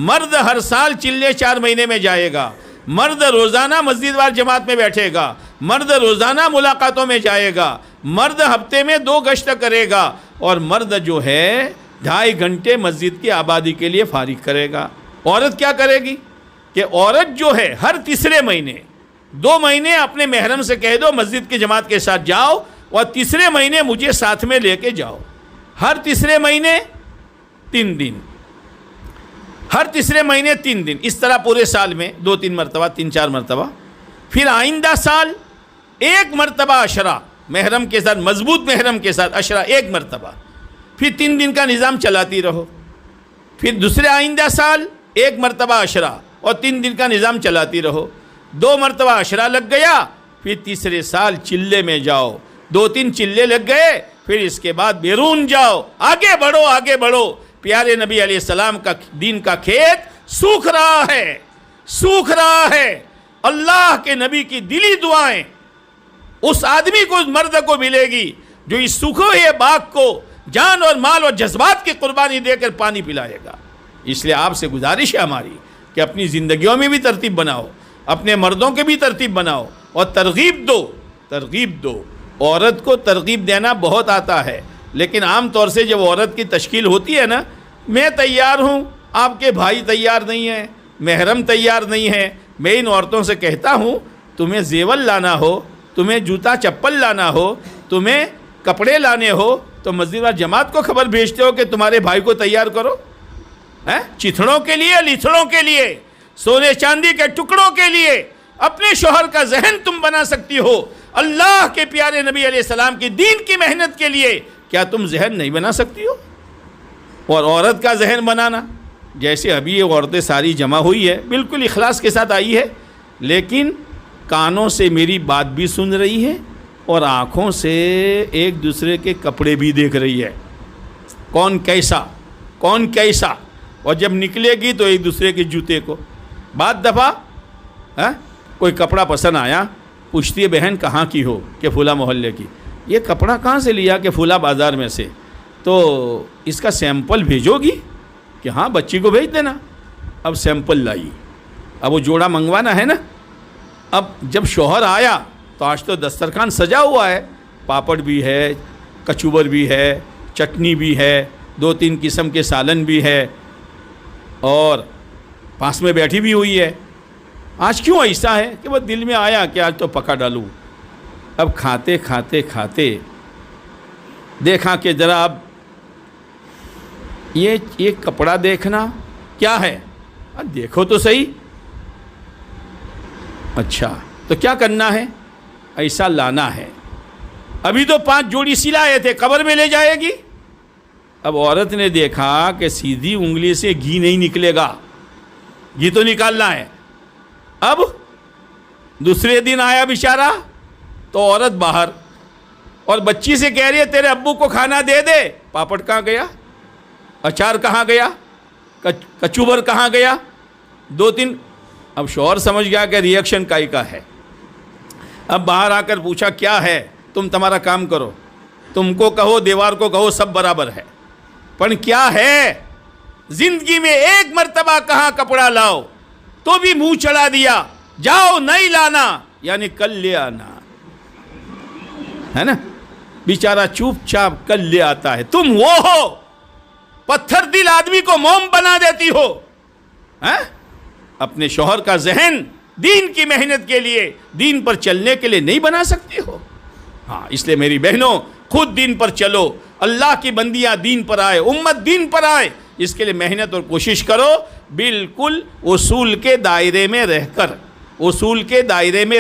A: مرد ہر سال چلے 4 مہینے میں جائے گا، مرد روزانہ مسجد وار جماعت میں بیٹھے گا، مرد روزانہ ملاقاتوں میں جائے گا، مرد ہفتے میں 2 گشت کرے گا، اور مرد جو ہے 2.5 گھنٹے مسجد کی آبادی کے لیے فارغ کرے گا۔ عورت کیا کرے گی کہ عورت جو ہے ہر تیسرے مہینے 2 مہینے اپنے محرم سے کہہ دو مسجد کی جماعت کے ساتھ جاؤ، اور تیسرے مہینے مجھے ساتھ میں لے کے جاؤ۔ ہر تیسرے مہینے 3 دن، ہر تیسرے مہینے 3 دن، اس طرح پورے سال میں 2-3 مرتبہ، 3-4 مرتبہ۔ پھر آئندہ سال 1 مرتبہ عشرہ محرم کے ساتھ، مضبوط محرم کے ساتھ عشرہ 1 مرتبہ، پھر 3 دن کا نظام چلاتی رہو۔ پھر دوسرے آئندہ سال 1 مرتبہ عشرہ اور 3 دن کا نظام چلاتی رہو۔ 2 مرتبہ عشرہ لگ گیا، پھر تیسرے سال چلے میں جاؤ، 2-3 چلے لگ گئے، پھر اس کے بعد بیرون جاؤ، آگے بڑھو، آگے بڑھو۔ پیارے نبی علیہ السلام کا دین کا کھیت سوکھ رہا ہے، سوکھ رہا ہے۔ اللہ کے نبی کی دلی دعائیں اس آدمی کو، اس مرد کو ملے گی جو اس سوکھے ہوئے باغ کو جان اور مال اور جذبات کی قربانی دے کر پانی پلائے گا۔ اس لیے آپ سے گزارش ہے ہماری کہ اپنی زندگیوں میں بھی ترتیب بناؤ، اپنے مردوں کے بھی ترتیب بناؤ، اور ترغیب دو، ترغیب دو۔ عورت کو ترغیب دینا بہت آتا ہے، لیکن عام طور سے جب عورت کی تشکیل ہوتی ہے نا، میں تیار ہوں، آپ کے بھائی تیار نہیں ہیں، محرم تیار نہیں ہے، میں ان عورتوں سے کہتا ہوں تمہیں زیور لانا ہو، تمہیں جوتا چپل لانا ہو، تمہیں کپڑے لانے ہو، تو مسجد وار جماعت کو خبر بھیجتے ہو کہ تمہارے بھائی کو تیار کرو؟ چتھڑوں کے لیے، لیتھڑوں کے لیے، سونے چاندی کے ٹکڑوں کے لیے اپنے شوہر کا ذہن تم بنا سکتی ہو، اللہ کے پیارے نبی علیہ السلام کی دین کی محنت کے لیے کیا تم ذہن نہیں بنا سکتی ہو؟ اور عورت کا ذہن بنانا، جیسے ابھی یہ عورتیں ساری جمع ہوئی ہے، بالکل اخلاص کے ساتھ آئی ہے، لیکن کانوں سے میری بات بھی سن رہی ہے اور آنکھوں سے ایک دوسرے کے کپڑے بھی دیکھ رہی ہے، کون کیسا، کون کیسا، اور جب نکلے گی تو ایک دوسرے کے جوتے کو۔ بعض دفعہ کوئی کپڑا پسند آیا، پوچھتی ہے بہن کہاں کی ہو؟ کہ فلاں محلے کی۔ یہ کپڑا کہاں سے لیا؟ کہ فلاں بازار میں سے۔ تو اس کا سیمپل بھیجو گی؟ کہ ہاں بچی کو بھیج دینا۔ اب سیمپل لائی، اب وہ جوڑا منگوانا ہے نا۔ اب جب شوہر آیا تو آج تو دسترخوان سجا ہوا ہے، پاپڑ بھی ہے، کچوبر بھی ہے، چٹنی بھی ہے، 2-3 قسم کے سالن بھی ہے، اور پاس میں بیٹھی بھی ہوئی ہے۔ آج کیوں ایسا ہے کہ وہ دل میں آیا کہ آج تو پکا ڈالوں۔ اب کھاتے کھاتے کھاتے دیکھا کہ ذرا اب یہ کپڑا دیکھنا کیا ہے، اب دیکھو تو صحیح۔ اچھا تو کیا کرنا ہے؟ ایسا لانا ہے، ابھی تو 5 جوڑی سلائے تھے، قبر میں لے جائے گی۔ اب عورت نے دیکھا کہ سیدھی انگلی سے گھی نہیں نکلے گا، گھی تو نکالنا ہے۔ اب دوسرے دن آیا بیچارہ تو عورت باہر، اور بچی سے کہہ رہی ہے تیرے ابو کو کھانا دے دے۔ پاپڑ کہاں گیا؟ اچار کہاں گیا؟ کچوبر کہاں گیا؟ 2-3۔ اب شوہر سمجھ گیا کہ ریئیکشن کائی کا ہے۔ اب باہر آ کر پوچھا کیا ہے؟ تمہارا کام کرو، تم کو کہو دیوار کو کہو سب برابر ہے، پر کیا ہے؟ زندگی میں ایک مرتبہ کہاں کپڑا لاؤ تو بھی منہ چڑھا دیا، جاؤ نہیں لانا یعنی کل لے آنا، ہے نا؟ بیچارہ چوپ چاپ کل لے آتا ہے۔ تم وہ ہو پتھر دل آدمی کو موم بنا دیتی ہو، اپنے شوہر کا ذہن دین کی محنت کے لیے، دین پر چلنے کے لیے نہیں بنا سکتی ہو۔ ہاں، اس لیے میری بہنوں خود دین پر چلو، اللہ کی بندیاں دین پر آئے، امت دین پر آئے، اس کے لیے محنت اور کوشش کرو، بالکل اصول کے دائرے میں رہ کر، اصول کے دائرے میں